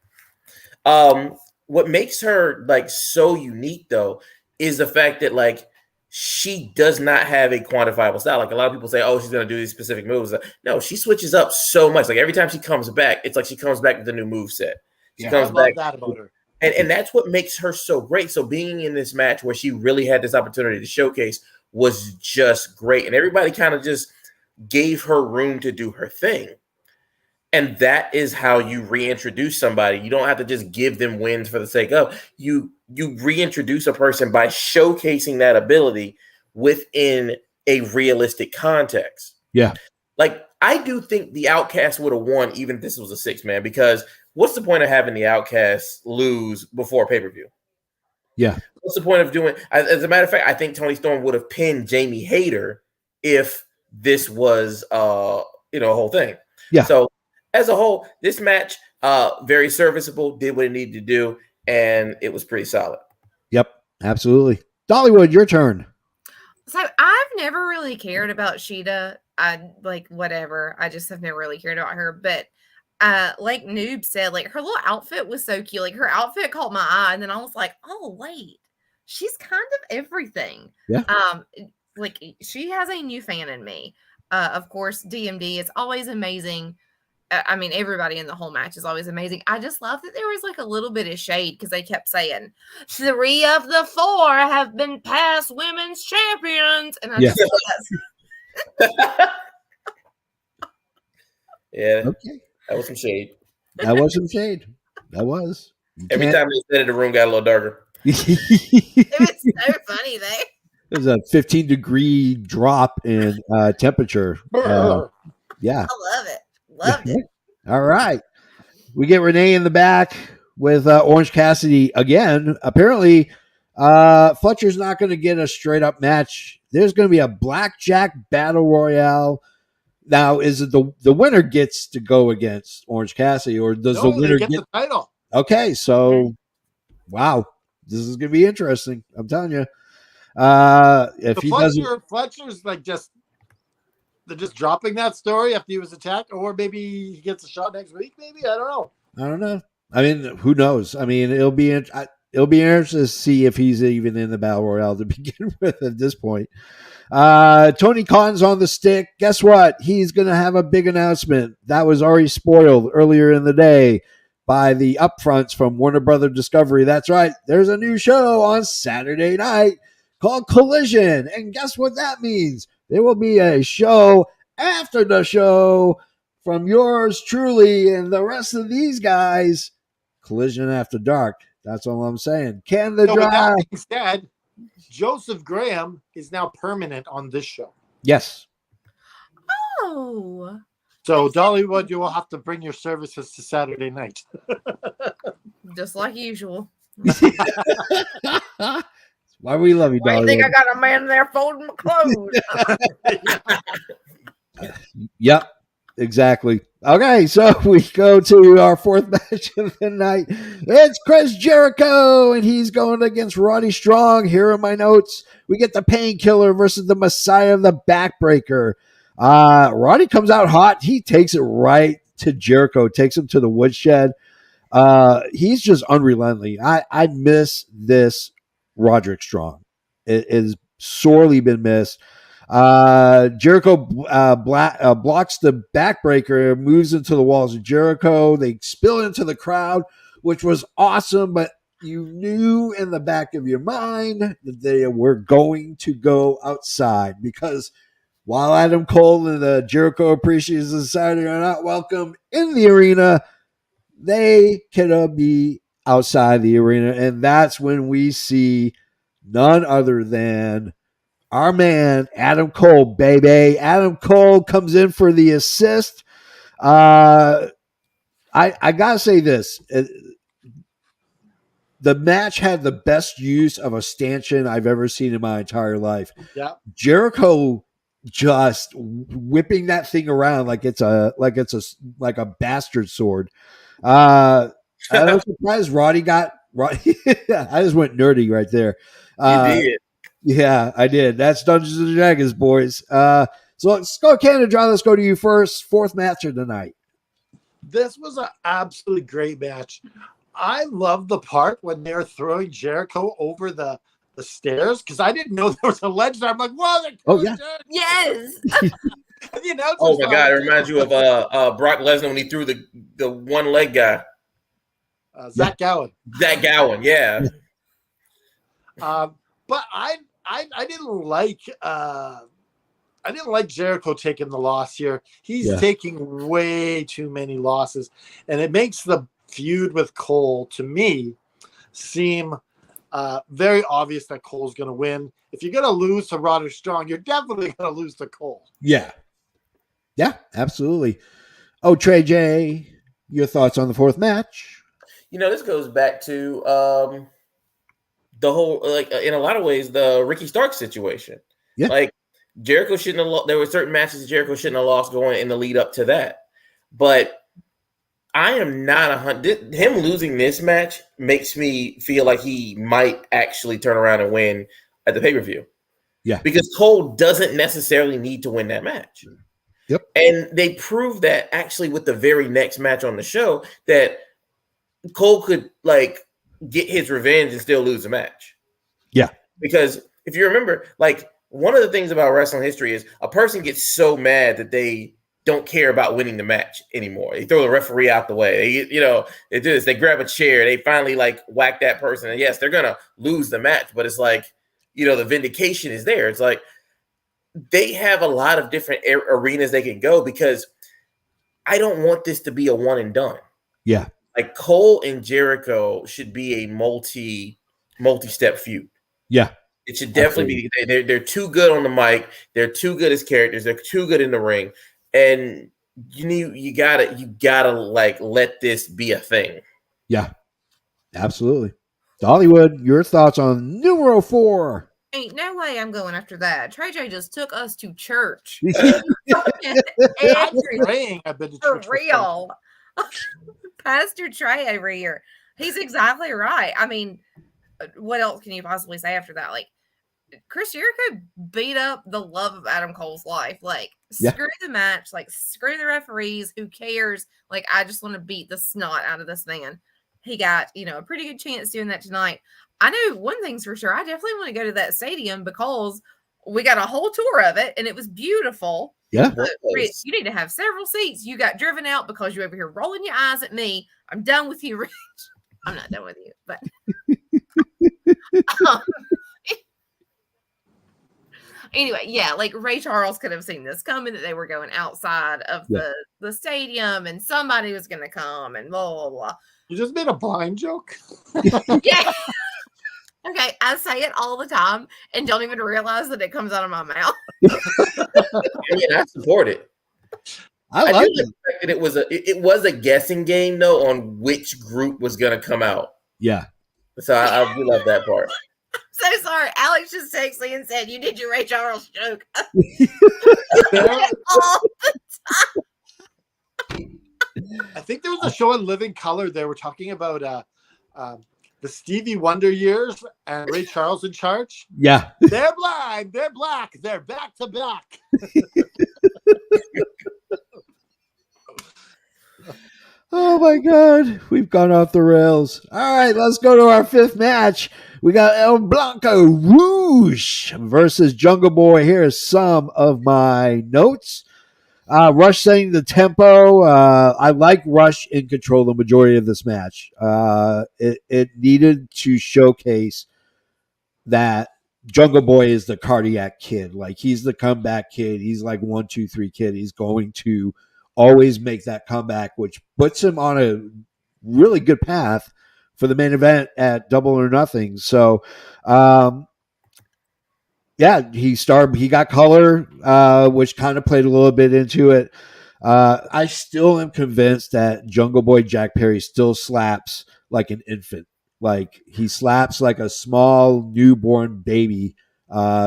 What makes her like so unique though is the fact that like she does not have a quantifiable style. Like a lot of people say, oh, she's going to do these specific moves. No, she switches up so much. Like every time she comes back, it's like she comes back with a new move set. She comes I love back. that about her. And that's what makes her so great. So being in this match where she really had this opportunity to showcase was just great. And everybody kind of just gave her room to do her thing. And that is how you reintroduce somebody. You don't have to just give them wins for the sake of. You reintroduce a person by showcasing that ability within a realistic context. Yeah. Like, I do think the Outcast would have won even if this was a 6-man, because what's the point of having the Outcast lose before pay-per-view? Yeah. What's the point of doing? As a matter of fact, I think Tony Storm would have pinned Jamie Hayter if this was a whole thing. Yeah. So as a whole, this match very serviceable, did what it needed to do, and it was pretty solid. Yep, absolutely. Dollywood, your turn. So I've never really cared about Sheeta. Whatever. I just have never really cared about her. But like Noob said, like her little outfit was so cute. Like her outfit caught my eye, and then I was like, oh wait, she's kind of everything. Yeah. Like she has a new fan in me. Of course, DMD is always amazing. I mean, everybody in the whole match is always amazing. I just love that there was like a little bit of shade because they kept saying 3 of the 4 have been past women's champions, and I just yeah, okay, that was some shade. That was some shade. That was. Every time they said it, the room got a little darker. It was so funny though. There's a 15-degree drop in temperature. Yeah, I love it. Loved it. All right. We get Renee in the back with Orange Cassidy again. Apparently, Fletcher's not going to get a straight up match. There's going to be a blackjack battle royale. Now, is it the winner gets to go against Orange Cassidy, or does the winner get the title? Okay, so wow, this is going to be interesting. I'm telling you. If he doesn't, Fletcher's like they're just dropping that story after he was attacked, or maybe he gets a shot next week. Maybe I don't know. I mean, who knows? I mean, it'll be interesting to see if he's even in the battle royale to begin with at this point. Tony Khan's on the stick. Guess what? He's going to have a big announcement that was already spoiled earlier in the day by the upfronts from Warner Brother Discovery. That's right. There's a new show on Saturday night called Collision, and guess what that means? There will be a show after the show from yours truly and the rest of these guys. Collision After Dark. That's all I'm saying. Can the drive? That being said, Joseph Graham is now permanent on this show. Yes. Oh. So, Dollywood, you will have to bring your services to Saturday night. Just like usual. Why we love you, Why do you Dollywood? think I got a man there folding my clothes? Yep, exactly. Okay, so we go to our 4th match of the night. It's Chris Jericho, and he's going against Roddy Strong. Here are my notes. We get the Painkiller versus the Messiah of the Backbreaker. Roddy comes out hot. He takes it right to Jericho, takes him to the woodshed. He's just unrelenting. I miss this Roderick Strong. It has sorely been missed. Jericho blocks the backbreaker, moves into the walls of Jericho. They spill into the crowd, which was awesome, but you knew in the back of your mind that they were going to go outside, because while Adam Cole and the Jericho Appreciation Society are not welcome in the arena, they can be outside the arena. And that's when we see none other than our man, Adam Cole, baby. Adam Cole comes in for the assist. I got to say this. The match had the best use of a stanchion I've ever seen in my entire life. Yeah. Jericho just whipping that thing around like it's a bastard sword. I was surprised Roddy got Roddy. I just went nerdy right there. You did. Yeah, I did. That's Dungeons and Dragons, boys. So let's go, Canada Dry. Let's go to you first. 4th match of the night. This was an absolutely great match. I love the part when they're throwing Jericho over the the stairs because I didn't know there was a ledge there. I'm like, whoa, Oh, yeah. Yes. You know, Oh my God! It reminds you of Brock Lesnar when he threw the one leg guy, Zach Gowen. Zach Gowen. Yeah. But I didn't like Jericho taking the loss here. He's taking way too many losses, and it makes the feud with Cole to me seem very obvious that Cole's going to win. If you're going to lose to Roderick Strong, you're definitely going to lose to Cole. Yeah. Yeah, absolutely. Oh, Trey J, your thoughts on the fourth match? This goes back to the whole, in a lot of ways, the Ricky Starks situation. Yeah. Like, Jericho shouldn't have there were certain matches Jericho shouldn't have lost going in the lead up to that. But I am not him losing this match makes me feel like he might actually turn around and win at the pay-per-view. Yeah. Because Cole doesn't necessarily need to win that match. Yep. And they proved that actually with the very next match on the show that Cole could get his revenge and still lose the match. Yeah. Because if you remember, one of the things about wrestling history is a person gets so mad that they don't care about winning the match anymore. They throw the referee out the way. They do this. They grab a chair. They finally whack that person. And yes, they're going to lose the match, but it's the vindication is there. It's they have a lot of different arenas they can go because I don't want this to be a one and done. Yeah. Cole and Jericho should be a multi-step feud. Yeah. It should definitely be. They're too good on the mic. They're too good as characters. They're too good in the ring. And you gotta let this be a thing. Yeah. Absolutely. Hollywood, your thoughts on numero 4? Ain't no way I'm going after that. Trey J just took us to church. I'm praying I've been to For church real. Pastor Trey over here. He's exactly right. I mean, what else can you possibly say after that? Chris Jericho beat up the love of Adam Cole's life. Screw the match. Screw the referees. Who cares? I just want to beat the snot out of this man. He got, a pretty good chance doing that tonight. I know one thing's for sure. I definitely want to go to that stadium because we got a whole tour of it and it was beautiful. Yeah. Rich, you need to have several seats. You got driven out because you're over here rolling your eyes at me. I'm done with you, Rich. I'm not done with you, but anyway, yeah, Ray Charles could have seen this coming, that they were going outside of the stadium and somebody was going to come and blah, blah, blah. You just made a blind joke? Yeah. Okay, I say it all the time and don't even realize that it comes out of my mouth. I support it. I like it. That it was a guessing game though on which group was going to come out. Yeah. So I do love that part. So sorry. Alex just texted me and said, you did your Ray Charles joke. All the time. I think there was a show in Living Color. They were talking about the Stevie Wonder years and Ray Charles in charge. Yeah. They're blind. They're black. They're back to back. Oh my God, we've gone off the rails. All right, let's go to our 5th match. We got El Blanco Rouge versus Jungle Boy. Here are some of my notes. Rush setting the tempo. I like Rush in control the majority of this match. It needed to showcase that Jungle Boy is the cardiac kid. He's the comeback kid. He's 1, 2, 3 kid. He's going to always make that comeback, which puts him on a really good path for the main event at Double or Nothing. So, he got color, which kind of played a little bit into it. I still am convinced that Jungle Boy Jack Perry still slaps like an infant. He slaps like a small newborn baby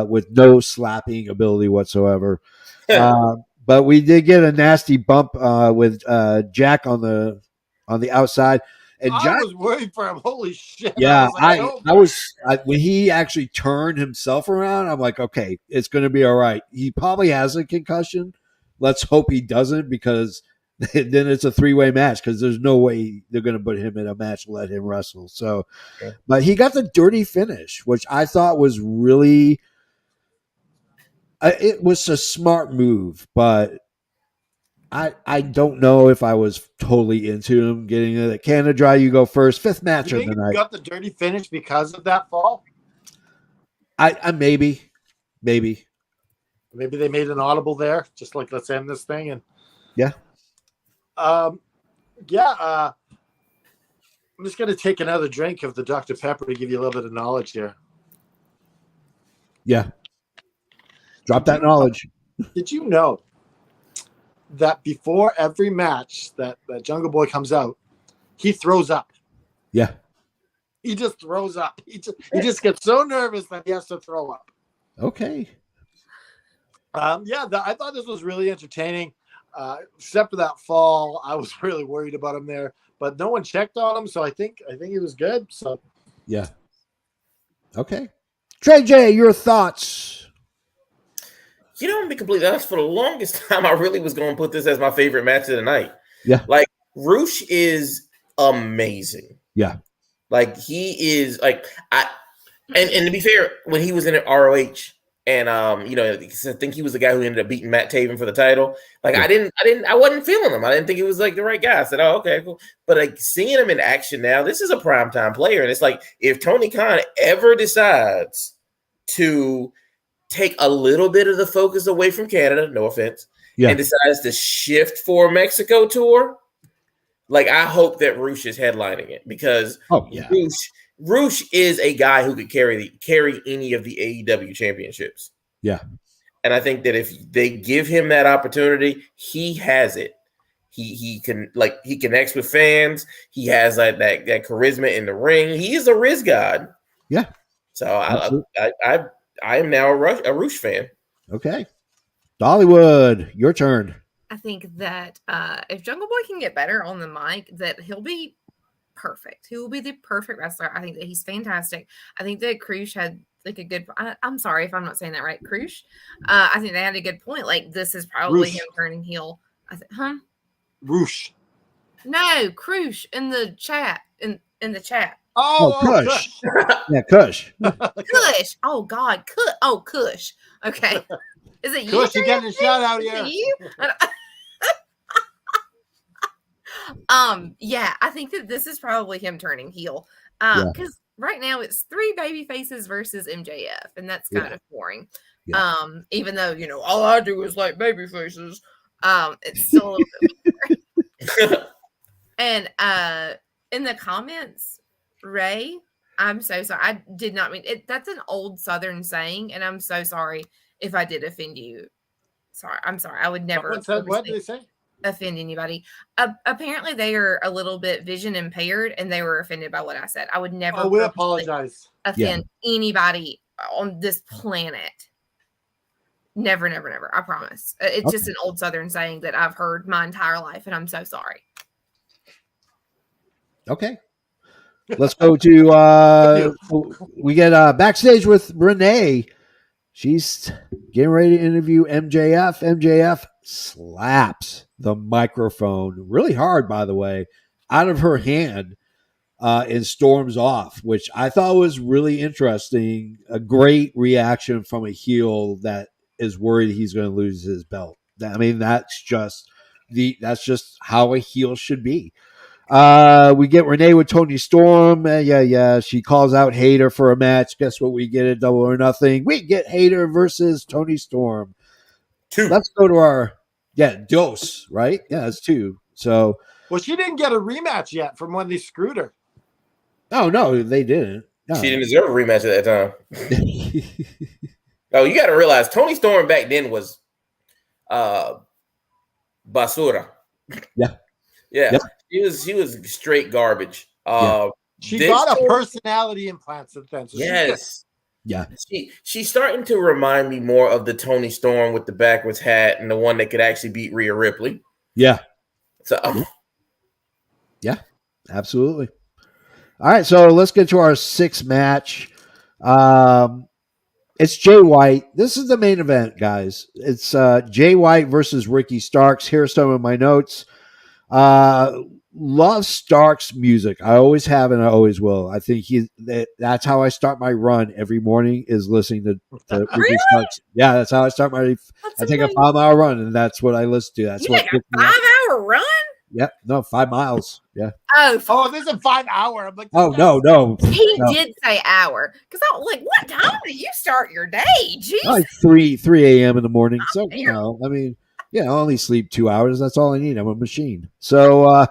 with no slapping ability whatsoever. But we did get a nasty bump with Jack on the outside. And Jack, I was worried for him. Holy shit. Yeah, I was when he actually turned himself around, I'm like, okay, it's going to be all right. He probably has a concussion. Let's hope he doesn't, because then it's a 3-way match because there's no way they're going to put him in a match and let him wrestle. So, but he got the dirty finish, which I thought was really. It was a smart move, but I don't know if I was totally into him getting it. Canada Dry, you go first. 5th match You of think the he night. got the dirty finish because of that fall? I maybe. Maybe they made an audible there, just like let's end this thing. And Yeah. I'm just going to take another drink of the Dr. Pepper to give you a little bit of knowledge here. Yeah. Drop that knowledge. Did you know that before every match that Jungle Boy comes out, he throws up? Yeah. He just throws up. He just gets so nervous that he has to throw up. Okay. I thought this was really entertaining. Except for that fall, I was really worried about him there, but no one checked on him, so I think he was good. So Yeah. Okay. Trey J, your thoughts? You know, I'm be completely honest. For the longest time, I really was going to put this as my favorite match of the night. Yeah. Like, Roosh is amazing. Yeah. Like, he is like and to be fair, when he was in ROH and I think he was the guy who ended up beating Matt Taven for the title. Like, Yeah. I wasn't feeling him. I didn't think he was like the right guy. I said, oh, okay, cool. But like seeing him in action now, this is a primetime player. And it's like if Tony Khan ever decides to take a little bit of the focus away from Canada, no offense, and decides to shift for Mexico tour, like I hope that Roosh is headlining it because Roosh is a guy who could carry any of the AEW championships. Yeah. And I think that if they give him that opportunity, he has it. He connects with fans. He has that charisma in the ring. He is a Riz god. Yeah. So I am now a Roosh fan. Okay. Dollywood, your turn. I think that if Jungle Boy can get better on the mic, that he'll be perfect. He will be the perfect wrestler. I think that he's fantastic. I think that Krush had like a good. I'm sorry if I'm not saying that right. Krush. I think they had a good point. Like this is probably him turning heel. Roosh. No, Krush in the chat. In the chat. Kush. Yeah, Kush. Kush. Oh God. Kush. Okay. Is it you? Kush, you getting a shout out here. Yeah, I think that this is probably him turning heel. Because right now it's 3 baby faces versus MJF, and that's kind of boring. Yeah. Even though, all I do is like baby faces. It's still a little bit boring. And in the comments, Ray, I'm so sorry. I did not mean it. That's an old Southern saying, and I'm so sorry if I did offend you. Sorry. I'm sorry. I would never. What did they say? Offend anybody. Apparently, they are a little bit vision impaired, and they were offended by what I said. I would never. Oh, we apologize. Offend anybody on this planet. Never, never, never. I promise. It's just an old Southern saying that I've heard my entire life, and I'm so sorry. Okay. Let's go to we get backstage with Renee. She's getting ready to interview MJF. MJF slaps the microphone really hard, by the way, out of her hand and storms off, which I thought was really interesting. A great reaction from a heel that is worried he's going to lose his belt. I mean, that's just how a heel should be. We get Renee with Tony Storm. She calls out Hayter for a match. Guess what? We get a Double or Nothing. We get Hayter versus Tony Storm. 2. Let's go to our Dose, right? Yeah, it's 2. So, well, she didn't get a rematch yet from when they screwed her. Oh no, they didn't. No. She didn't deserve a rematch at that time. Oh, you got to realize Tony Storm back then was basura. Yeah. Yeah. Yep. She was straight garbage. She got a personality implant since then. So yes. Yeah. She's starting to remind me more of the Tony Storm with the backwards hat and the one that could actually beat Rhea Ripley. Yeah. So yeah, absolutely. All right, so let's get to our 6th match. It's Jay White. This is the main event, guys. It's Jay White versus Ricky Starks. Here's some of my notes. Love Stark's music. I always have and I always will. I think that's how I start my run every morning is listening to Ricky Really? Stark's. Yeah, that's how I start my. That's I take a amazing. 5-mile run and that's what I listen to. That's You what take a gets me up. 5-hour run? Yep, no, 5 miles. Yeah. Oh, this is a 5 hour. I'm like, Oh no. he No. did say hour. Because I was like, what time do you start your day? Jeez. Like 3 a.m. in the morning. So I mean, I only sleep 2 hours. That's all I need. I'm a machine. So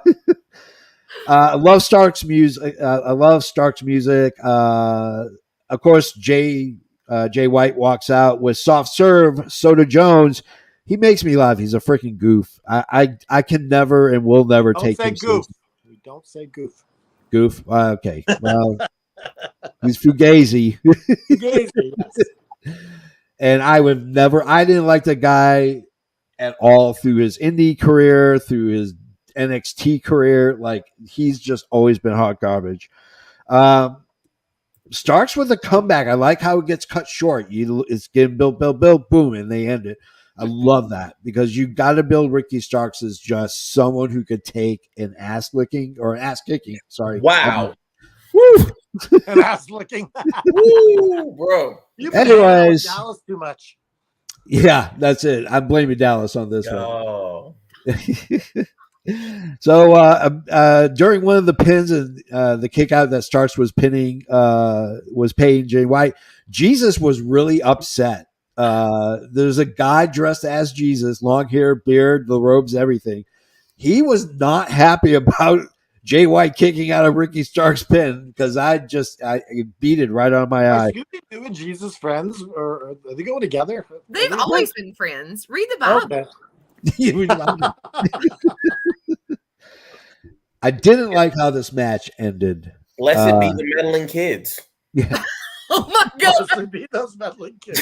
I love Stark's music. I love Stark's music. Of course, Jay White walks out with soft serve. Soda Jones. He makes me laugh. He's a freaking goof. I can never and will never take him seriously. We don't say goof. Goof. Okay. Well, he's fugazi. Fugazi, yes. And I didn't like the guy at all through his indie career, through his NXT career. Like, he's just always been hot garbage. Starks with a comeback. I like how it gets cut short. It's getting build, boom, and they end it. I love that because you got to build Ricky Starks as just someone who could take an ass licking or an ass kicking. Sorry. Wow. Woo! An ass licking. Woo, bro. You've been hanging out with Dallas too much. Yeah, that's it. I'm blaming Dallas on this one. So during one of the pins and the kick out that Starks was paying Jay White, Jesus was really upset. There's a guy dressed as Jesus, long hair, beard, the robes, everything. He was not happy about Jay White kicking out of Ricky Stark's pin because I beat it right on my eye. Are Scooby-Doo and Jesus friends, or are they going together? They've always been friends. Read the Bible. Okay. I didn't like how this match ended. Blessed be the meddling kids. Yeah. Oh my God. Blessed be those meddling kids.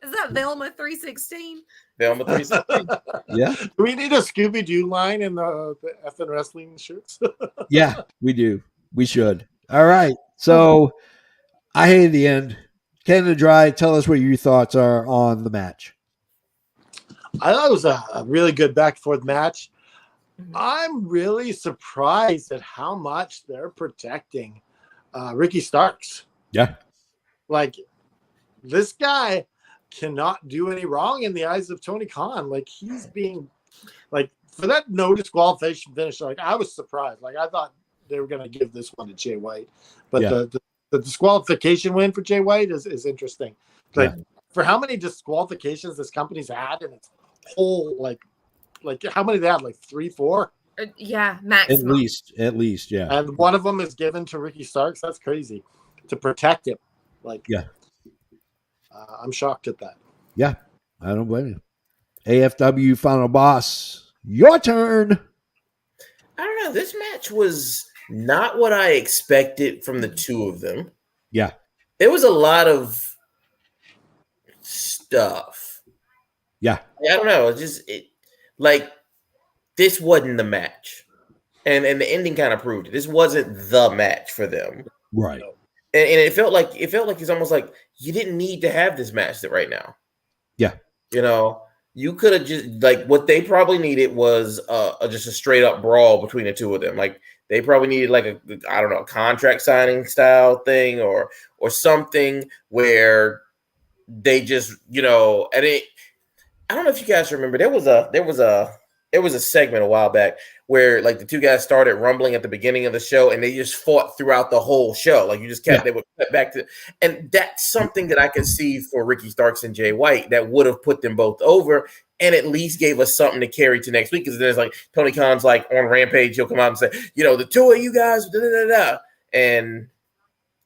Is that Velma 316? Velma 316. Yeah. Do we need a Scooby-Doo line in the effing wrestling shirts? Yeah, we do. We should. All right. So I hated the end. Canada Dry, tell us what your thoughts are on the match. I thought it was a really good back and forth match. I'm really surprised at how much they're protecting Ricky Starks. Yeah. Like, this guy cannot do any wrong in the eyes of Tony Khan. Like, he's being, like, for that no disqualification finish, like, I was surprised. Like, I thought they were going to give this one to Jay White. But the disqualification win for Jay White is interesting. Like, for how many disqualifications this company's had in its whole, like how many they had? Like 3, 4? Yeah, maximum. At least, yeah. And one of them is given to Ricky Starks. That's crazy. To protect him. Like, I'm shocked at that. Yeah, I don't blame you. AFW Final Boss, your turn. I don't know. This match was not what I expected from the two of them. Yeah. There was a lot of stuff. Yeah. I don't know. This wasn't the match. And the ending kind of proved it. This wasn't the match for them. Right. And it felt like it's almost like you didn't need to have this match right now. Yeah. You know, you could have just, like, what they probably needed was just a straight up brawl between the two of them. Like, they probably needed like a contract signing style thing or something where they just, and I don't know if you guys remember, there was a segment a while back where, like, the two guys started rumbling at the beginning of the show and they just fought throughout the whole show. Like, you just kept, they would cut back to, and that's something that I could see for Ricky Starks and Jay White that would have put them both over and at least gave us something to carry to next week. Because there's like Tony Khan's like on Rampage, he'll come out and say, the two of you guys, and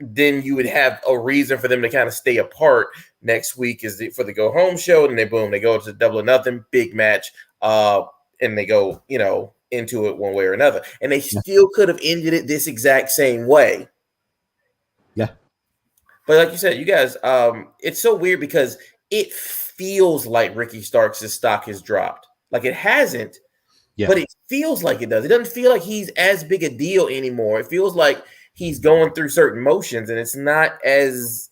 then you would have a reason for them to kind of stay apart next week for the go home show. And then they go to Double or Nothing, big match. And they go, into it one way or another. And they still could have ended it this exact same way. Yeah. But like you said, you guys, it's so weird because it feels like Ricky Starks' stock has dropped. Like, it hasn't, but it feels like it does. It doesn't feel like he's as big a deal anymore. It feels like he's going through certain motions and it's not as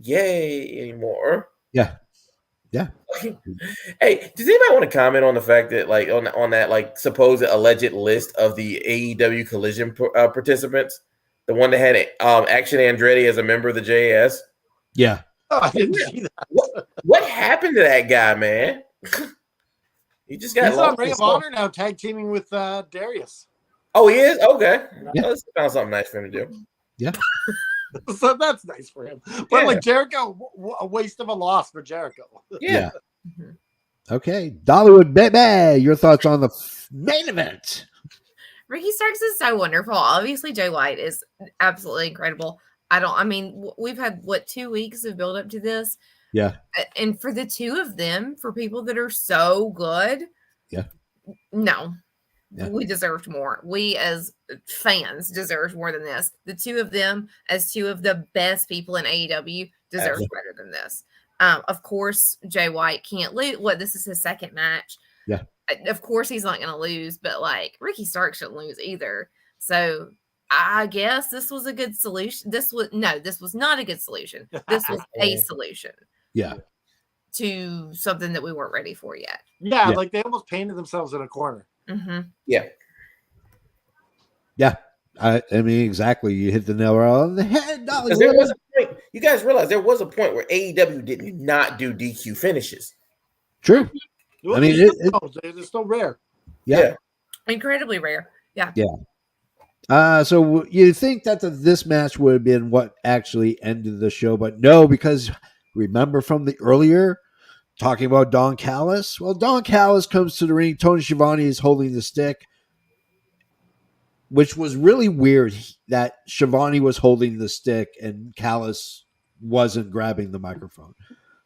yay anymore. Yeah. Yeah. Hey, does anybody want to comment on the fact that, like, on that, like, supposed alleged list of the AEW Collision participants, the one that had Action Andretti as a member of the JS? Yeah. Oh, I didn't see that. What happened to that guy, man? He just got He's on lost. Ring of Honor now, tag teaming with Darius. Oh, he is? Okay. Yeah. Let's found something nice for him to do. Yeah. So that's nice for him. But Yeah. like Jericho, a waste of a loss for Jericho. Yeah. Okay. Dollywood baby, your thoughts on the main event? Ricky Starks is so wonderful. Obviously, Jay White is absolutely incredible. We've had 2 weeks of build up to this. Yeah. And for the two of them, for people that are so good, yeah, we deserved more. We as fans deserved more than this. The two of them, as two of the best people in AEW, deserve better than this. Of course, Jay White can't lose. This is his second match. Yeah. Of course, he's not going to lose, but like Ricky Starks shouldn't lose either. So I guess this was a good solution. This was not a good solution. This was a solution. Yeah. To something that we weren't ready for yet. Yeah, like they almost painted themselves in a corner. Mm-hmm. Yeah. Yeah. I mean, exactly. You hit the nail right on the head. There was a point. You guys realize there was a point where AEW did not do DQ finishes. True. I mean, it's still rare. Yeah. Incredibly rare. Yeah. Yeah. So you think that this match would have been what actually ended the show, but no, because remember from the earlier talking about Don Callis? Well, Don Callis comes to the ring. Tony Schiavone is holding the stick, which was really weird that Schiavone was holding the stick and Callis wasn't grabbing the microphone.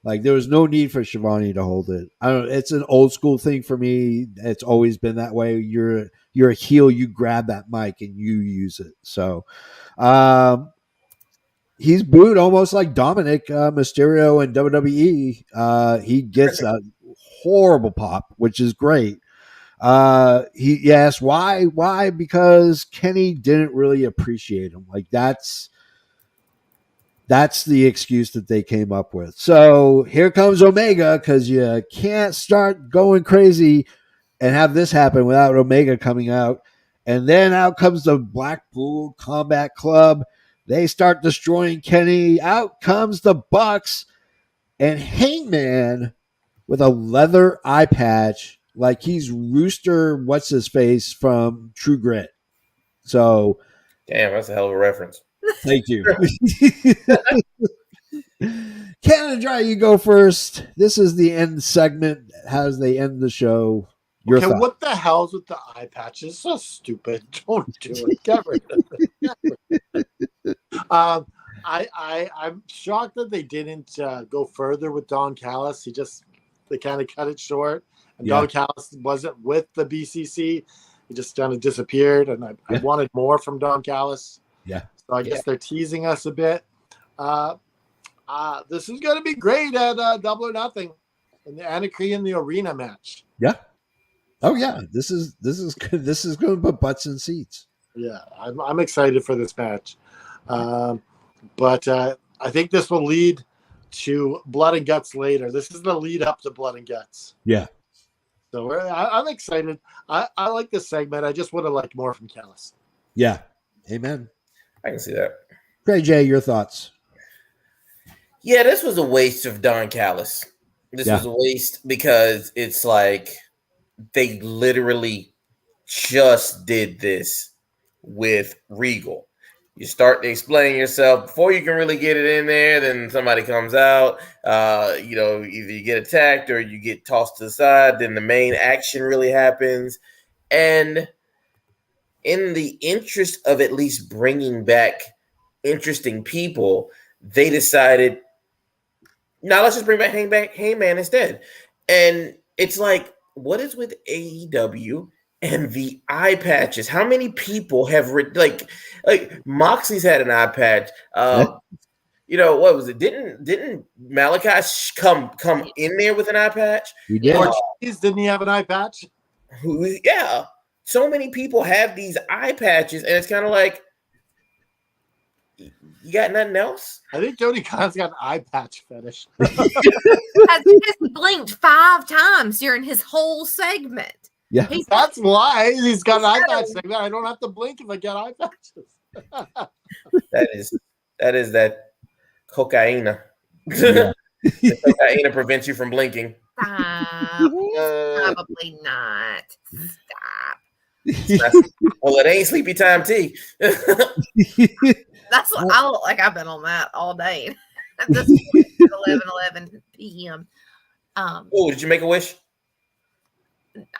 Like there was no need for Schiavone to hold it. I don't know. It's an old school thing for me. It's always been that way. You're a heel. You grab that mic and you use it. So, he's booed almost like Dominic Mysterio in WWE. He gets a horrible pop, which is great. He asked why? Why? Because Kenny didn't really appreciate him. Like that's the excuse that they came up with. So here comes Omega because you can't start going crazy and have this happen without Omega coming out. And then out comes the Blackpool Combat Club. They start destroying Kenny. Out comes the Bucks and Hangman with a leather eye patch like he's Rooster what's-his-face from True Grit. So damn, that's a hell of a reference. Thank you. Canada Dry, you go first. This is the end segment. How does they end the show? Okay, what the hell's with the eye patch? It's so stupid. Don't do it. Get rid of it. I'm shocked that they didn't go further with Don Callis. They kind of cut it short. And Don Callis wasn't with the BCC. He just kind of disappeared. And I wanted more from Don Callis. Yeah. So I guess they're teasing us a bit. This is going to be great at Double or Nothing in the Anarchy in the Arena match. Yeah. Oh yeah, this is good. This is going to put butts in seats. Yeah, I'm excited for this match, but I think this will lead to Blood and Guts later. This is the lead up to Blood and Guts. Yeah. So I'm excited. I like this segment. I just would have liked more from Callis. Yeah. Amen. I can see that. Trey J, your thoughts? Yeah, this was a waste of Don Callis. This was a waste because it's like they literally just did this with Regal. You start to explain yourself before you can really get it in there. Then somebody comes out, either you get attacked or you get tossed to the side. Then the main action really happens. And in the interest of at least bringing back interesting people, they decided, now let's just bring back Hangman instead. And it's like, what is with AEW and the eye patches? How many people have like Moxley's had an eye patch? What was it? Didn't Malachi come in there with an eye patch? He did. Didn't he have an eye patch? Yeah. So many people have these eye patches, and it's kind of like You got nothing else? I think Tony Khan's got an eye patch fetish. He blinked 5 times during his whole segment. Yeah. That's why he's got an eye patch segment. I don't have to blink if I get eye patches. That is that cocaine. Yeah. The cocaine prevents you from blinking. Stop. Probably not. Stop. Well, it ain't sleepy time tea. That's what I look like. I've been on that all day. At this point, 11 p.m. Oh, did you make a wish?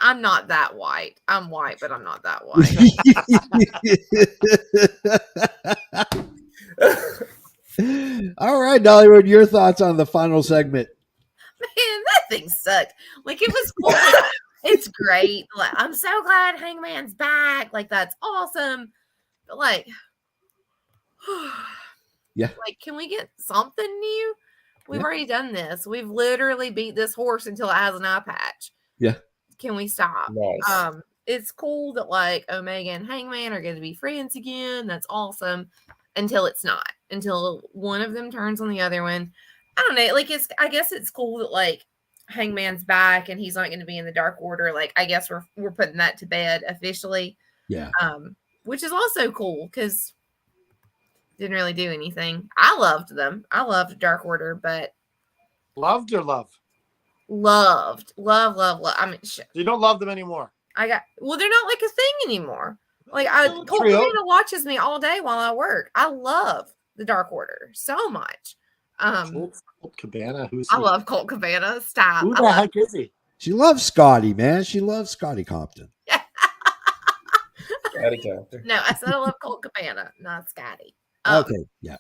I'm not that white. I'm white, but I'm not that white. All right, Dollywood, your thoughts on the final segment? Man, that thing sucked. Like, it was cool. It's great. Like, I'm so glad Hangman's back. Like, that's awesome. But like, yeah. Like, can we get something new? We've already done this. We've literally beat this horse until it has an eye patch. Yeah. Can we stop? Nice. It's cool that like Omega and Hangman are going to be friends again. That's awesome. Until it's not. Until one of them turns on the other one. I don't know. Like, I guess it's cool that like Hangman's back and he's not going to be in the Dark Order. Like, I guess we're putting that to bed officially. Yeah. Which is also cool because didn't really do anything. I loved them. I loved Dark Order, but Loved or love? Love. I mean, You don't love them anymore. they're not like a thing anymore. Like, Colt Trio. Cabana watches me all day while I work. I love the Dark Order so much. Colt Cabana. Who's I he? love Colt Cabana. Stop. Who the heck is he? She loves Scotty, man. She loves Scotty Compton. No, I said I love Colt Cabana, not Scotty. Okay, yeah.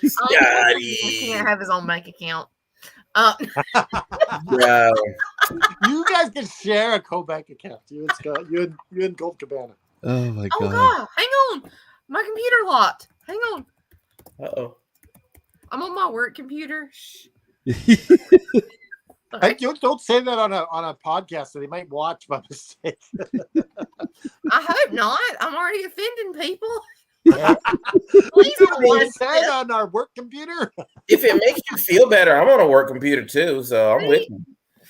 Scotty. He can't have his own bank account. Wow. You guys can share a co-bank account. You and Scott. You and Colt Cabana. Oh my Oh god. God, hang on. My computer locked. Hang on. Uh-oh. I'm on my work computer. Shh. Hey, don't say that on a podcast that they might watch by mistake. I hope not. I'm already offending people. Yeah. Please don't watch They said this. on our work computer. If it makes you feel better, I'm on a work computer too, so I'm with you.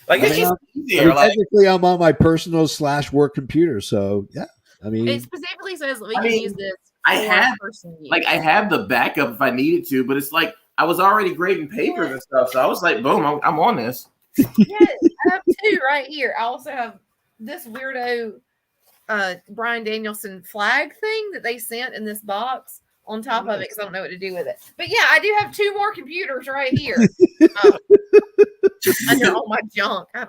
Like, it's just easier. Like, technically, I'm on my personal /work computer, so yeah. I mean, It specifically says that we can use this. I have personal use. I have the backup if I needed to, but it's like I was already grading papers and stuff, so I was like, boom, I'm on this. Yes, I have 2 right here. I also have this weirdo Brian Danielson flag thing that they sent in this box on top of it because I don't know what to do with it. But yeah, I do have 2 more computers right here. Under all my junk. I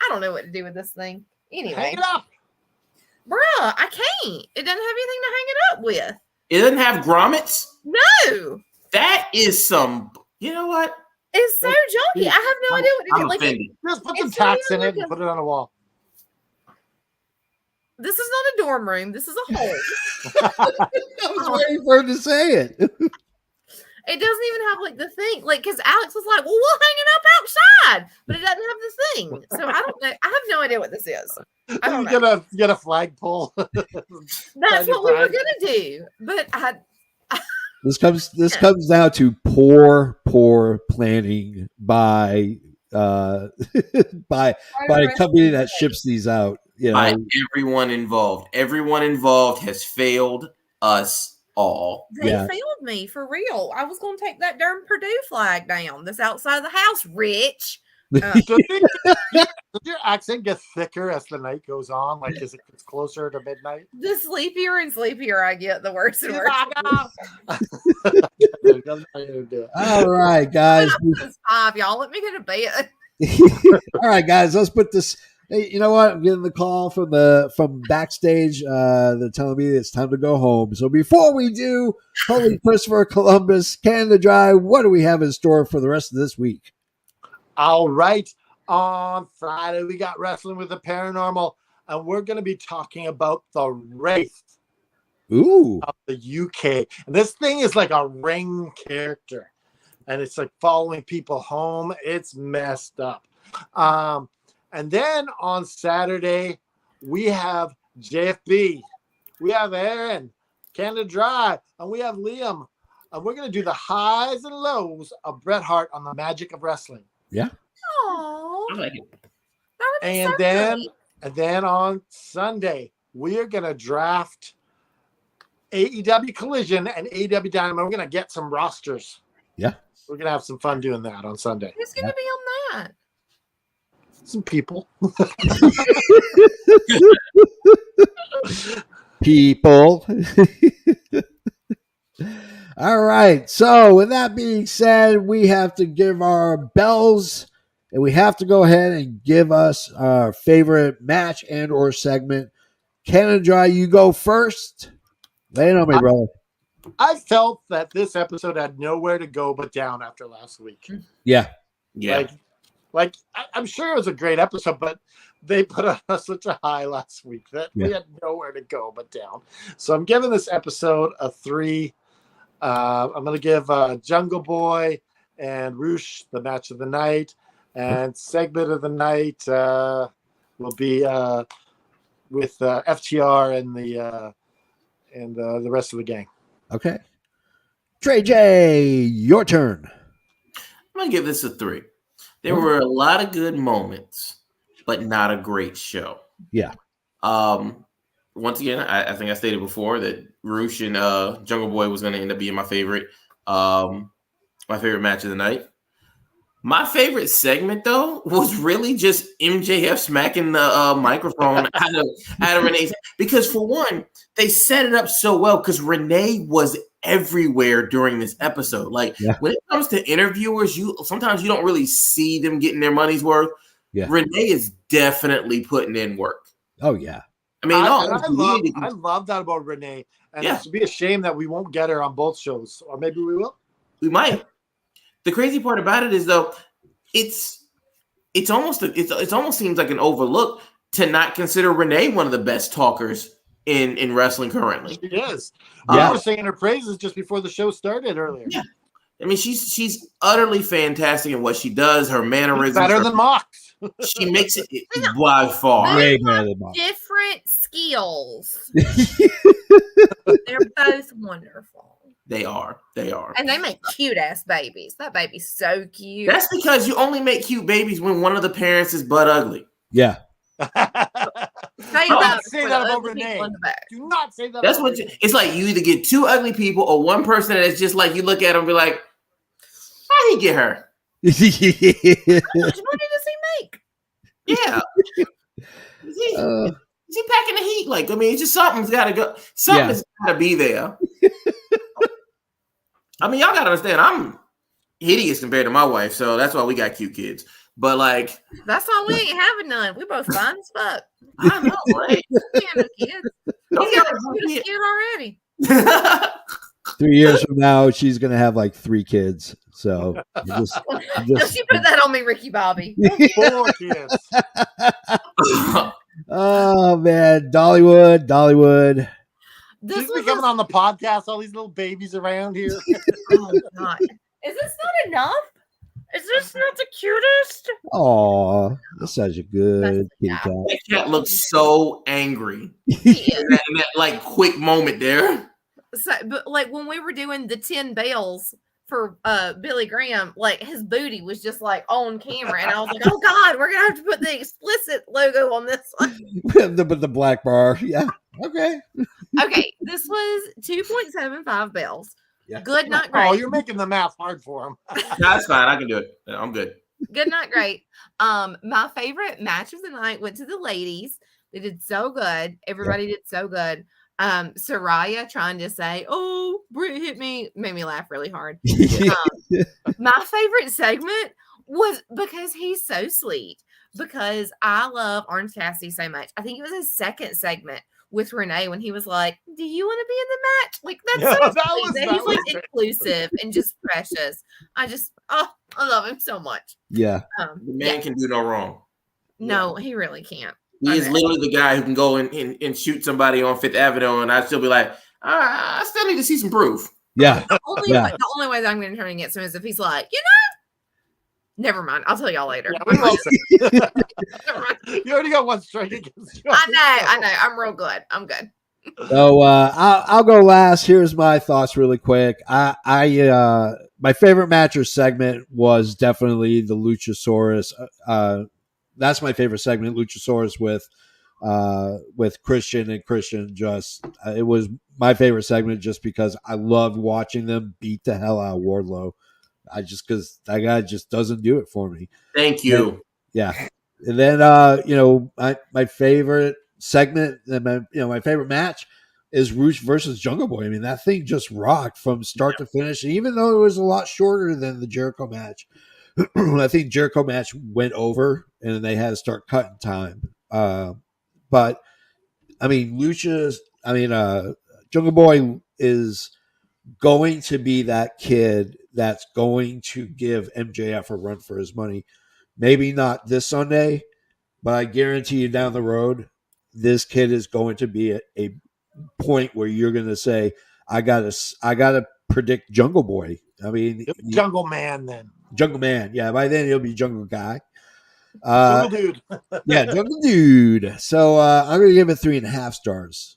don't know what to do with this thing. Anyway, Hang it up. bruh, I can't. It doesn't have anything to hang it up with. It doesn't have grommets. No, That is some. You know what? it's so junky. I have no idea what to do. I'm Like, offended. Just put some It's tacks in really it and like put it on a wall. this is not a dorm room. This is a hole. I was waiting for her to say it. It doesn't even have like the thing, like because Alex was like, "Well, we'll hang it up outside," but it doesn't have the thing. So I don't know. I have no idea what this is. I don't know. You get a flagpole. That's what we were gonna do, but This comes down to poor planning by by a company that ships these out. You know, By everyone involved. Everyone involved has failed us all. they Yeah. failed me for real. I was gonna take that darn Purdue flag down that's outside the house, Rich. Does your accent get thicker as the night goes on? Like as it gets closer to midnight? The sleepier and sleepier I get, the worse and worse. all right, guys. It's 5, y'all. Let me get a bed. All right, guys. Let's put this. Hey, you know what? I'm getting the call from backstage. They're telling me it's time to go home. So before we do, holy Christopher Columbus, Canada Dry. What do we have in store for the rest of this week? All right. On Friday, we got Wrestling with the Paranormal, and we're going to be talking about the Wraith Ooh, of the UK. And this thing is like a ring character, and it's like following people home. It's messed up. And then on Saturday, we have JFB, we have Aaron, Canada Dry, and we have Liam. we're going to do the highs and lows of Bret Hart on the magic of wrestling. Yeah. Oh, I like it. that would be And so then, great. and then on Sunday, we are going to draft AEW Collision and AEW Dynamite. We're going to get some rosters. Yeah. We're going to have some fun doing that on Sunday. Who's going to be on that? Some people. People. All right. So, with that being said, we have to give our bells, and we have to go ahead and give us our favorite match and or segment. Canada Dry, you go first. Lay it on me, brother. I felt that this episode had nowhere to go but down after last week. Yeah. Yeah. I'm sure it was a great episode, but they put on such a high last week that we had nowhere to go but down. So I'm giving this episode a 3. I'm going to give Jungle Boy and Roosh the match of the night, and segment of the night will be with FTR and the rest of the gang. Okay. Trey J, your turn. I'm going to give this a 3. There were a lot of good moments, but not a great show. Yeah. Once again, I think I stated before that Roosh and Jungle Boy was going to end up being my favorite match of the night. My favorite segment, though, was really just MJF smacking the microphone out of Renee's. Because, for one, they set it up so well because Renee was everywhere during this episode. Like, when it comes to interviewers, sometimes you don't really see them getting their money's worth. Yeah. Renee is definitely putting in work. Oh, yeah. I mean, I love that about Renee. And it would be a shame that we won't get her on both shows. Or maybe we will. We might. The crazy part about it is, though, it almost seems like an overlook to not consider Renee one of the best talkers in wrestling currently. She is. We were singing her praises just before the show started earlier. Yeah. I mean, she's utterly fantastic in what she does. Her mannerisms better than Mox. She makes it by far. Way better than Mox. Different skills. They're both wonderful. They are. And they make cute ass babies. That baby's so cute. That's because you only make cute babies when one of the parents is butt ugly. Yeah. Do not say that about Renee. Do not say that. That's what it's like. You either get 2 ugly people or one person that's just like you look at them and be like, how he get her? How much money does he make? Yeah. Is he packing the heat? Like, I mean, it's just something's got to go. Something's got to be there. I mean, y'all got to understand, I'm hideous compared to my wife, so that's why we got cute kids. But, like... That's why we ain't having none. We both fine as fuck. I know, right? Kids. Don't get a kid already. 3 years from now, she's going to have, like, 3 kids. So, Don't you put that on me, Ricky Bobby. 4 kids. Oh, man. Dollywood. She's becoming on the podcast, all these little babies around here. Oh, God. Is this not enough? Is this not the cutest? Oh, that's such a good kitty cat. That cat looks so angry in that like quick moment there. So, but like when we were doing the 10 bells for Billy Graham, like his booty was just like on camera, and I was like, "Oh God, we're gonna have to put the explicit logo on this one." the black bar, yeah. Okay. Okay, this was 2.75 bells. Yeah. Good, not great. Oh, you're making the math hard for him. No, that's fine. I can do it. I'm good. Good, not great. My favorite match of the night went to the ladies. They did so good. Everybody did so good. Saraya trying to say, "Oh, Britt hit me," made me laugh really hard. My favorite segment was because he's so sweet. Because I love Orange Cassidy so much. I think it was his second segment with Renee when he was like, "Do you want to be in the match?" Like that's so sweet. He's like inclusive and just precious. I love him so much. Yeah. The man can do no wrong. No, he really can't. He is literally the guy who can go and shoot somebody on Fifth Avenue, and I'd still be like, I still need to see some proof. Yeah. The only way that I'm going to turn against him is if he's like, never mind. I'll tell y'all later. Yeah, you already got one strike against you. I know. I'm real good. I'm good. So I'll go last. Here's my thoughts really quick. My favorite match or segment was definitely the Luchasaurus. That's my favorite segment, Luchasaurus with Christian and Christian. Just it was my favorite segment just because I loved watching them beat the hell out of Wardlow. Because that guy just doesn't do it for me. Thank you. Yeah. And then my favorite segment, my favorite match is Roosh versus Jungle Boy. I mean, that thing just rocked from start to finish. And even though it was a lot shorter than the Jericho match, I think Jericho match went over and they had to start cutting time. But I mean, Jungle Boy is going to be that kid that's going to give MJF a run for his money. Maybe not this Sunday, but I guarantee you down the road, this kid is going to be a point where you're going to say, I gotta predict Jungle Boy. I mean, Jungle Man then. Jungle Man. Yeah, by then he'll be Jungle Guy. Jungle Dude. Yeah, Jungle Dude. So I'm going to give it 3.5 stars.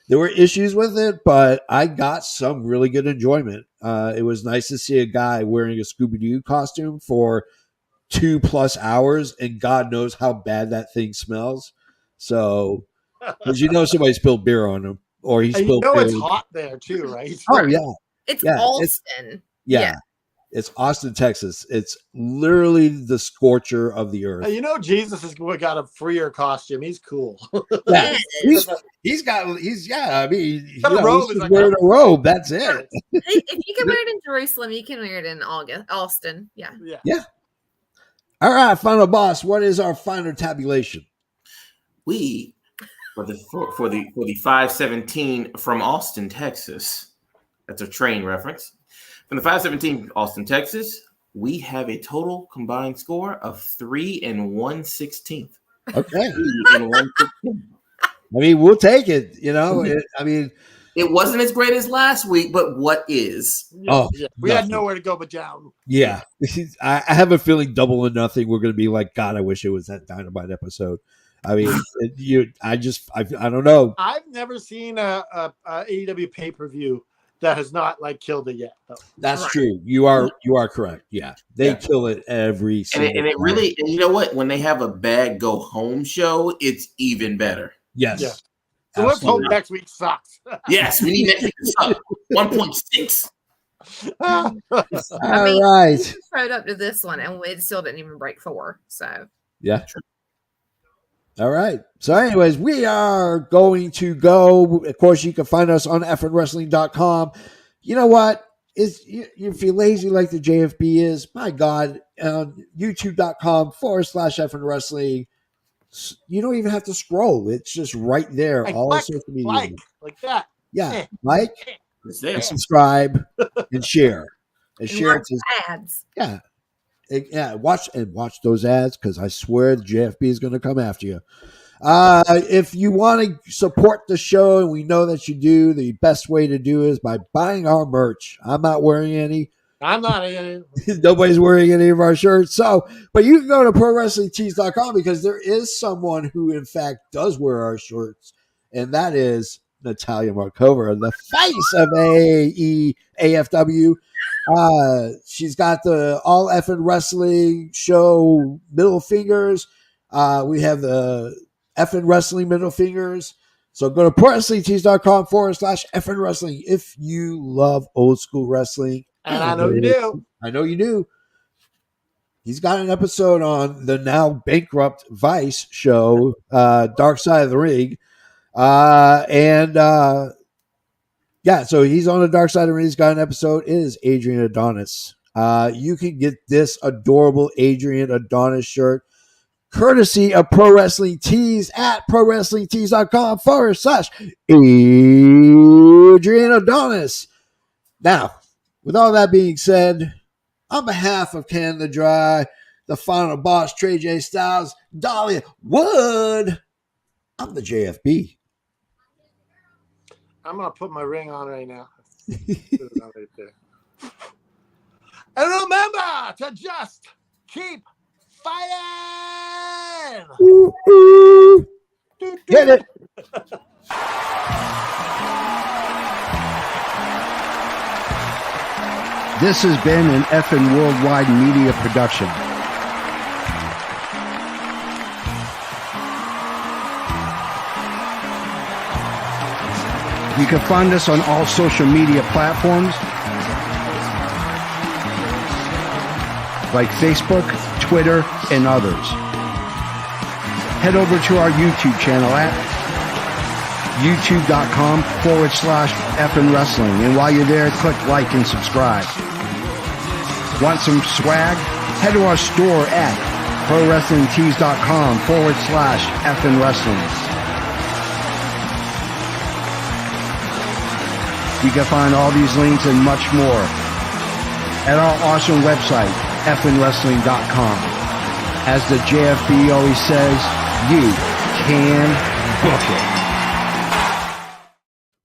There were issues with it, but I got some really good enjoyment. It was nice to see a guy wearing a Scooby-Doo costume for 2+ hours, and God knows how bad that thing smells. So, because somebody spilled beer on him, or he spilled beer. It's hot there too, right? Oh yeah, It's Austin. Yeah. It's Austin, Texas. It's literally the scorcher of the earth. Jesus has got a freer costume. He's cool. Yeah, he's I mean, he's wearing a robe. That's it. If you can wear it in Jerusalem, you can wear it in Austin. Yeah. All right, final boss. What is our final tabulation? We for the 517 from Austin, Texas. That's a train reference. From the 517 Austin, Texas, we have a total combined score of 3 1/16. Okay. 3 1/16. I mean, we'll take it. It wasn't as great as last week, but what is? We had nowhere to go but down. Yeah. I have a feeling Double or Nothing, we're going to be like, God, I wish it was that Dynamite episode. I mean, I don't know. I've never seen a AEW pay-per-view that has not killed it yet. Though. That's true. You are correct. Yeah, they kill it every single and it really. And you know what? When they have a bad go home show, it's even better. Yes. Yeah. So let's hope next week sucks. Yes, we need next week to suck. 1.6. All right. We showed up to this one and it still didn't even break 4. So yeah. All right. So, anyways, we are going to go. Of course, you can find us on effingwrestling.com. You know what? If you're lazy like the JFB is, my God, youtube.com/effingwrestling. You don't even have to scroll. It's just right there. All social media. Like that. Yeah. Like, and subscribe, and share. And share ads. Yeah. Yeah, watch those ads because I swear the JFB is going to come after you. If you want to support the show, and we know that you do, the best way to do is by buying our merch. I'm not wearing any. I'm not any. Nobody's wearing any of our shirts. But you can go to ProWrestlingTees.com because there is someone who, in fact, does wear our shirts, and that is Natalia Markova, the face of AEW. She's got the All Effing Wrestling show middle fingers. We have the Effing Wrestling middle fingers. So go to ProWrestlingTees.com/Effing Wrestling if you love old school wrestling. And I know you do. I know you do. He's got an episode on the now bankrupt Vice show, Dark Side of the Ring. So he's on the Dark Side of the Ring. He's got an episode. It is Adrian Adonis. You can get this adorable Adrian Adonis shirt courtesy of Pro Wrestling Tees at ProWrestlingTees.com/Adrian Adonis. Now, with all that being said, on behalf of Canada Dry, the final boss, Trey J Styles, Dahlia Wood, I'm the JFB. I'm going to put my ring on right now. Right there. And remember to just keep fighting. Ooh, ooh. Hit it. This has been an effing worldwide media production. You can find us on all social media platforms like Facebook, Twitter, and others. Head over to our YouTube channel at youtube.com/effing wrestling. And while you're there, click like and subscribe. Want some swag? Head to our store at prowrestlingtees.com/effing wrestling. You can find all these links and much more at our awesome website, effingwrestling.com. As the JFB always says, you can book it.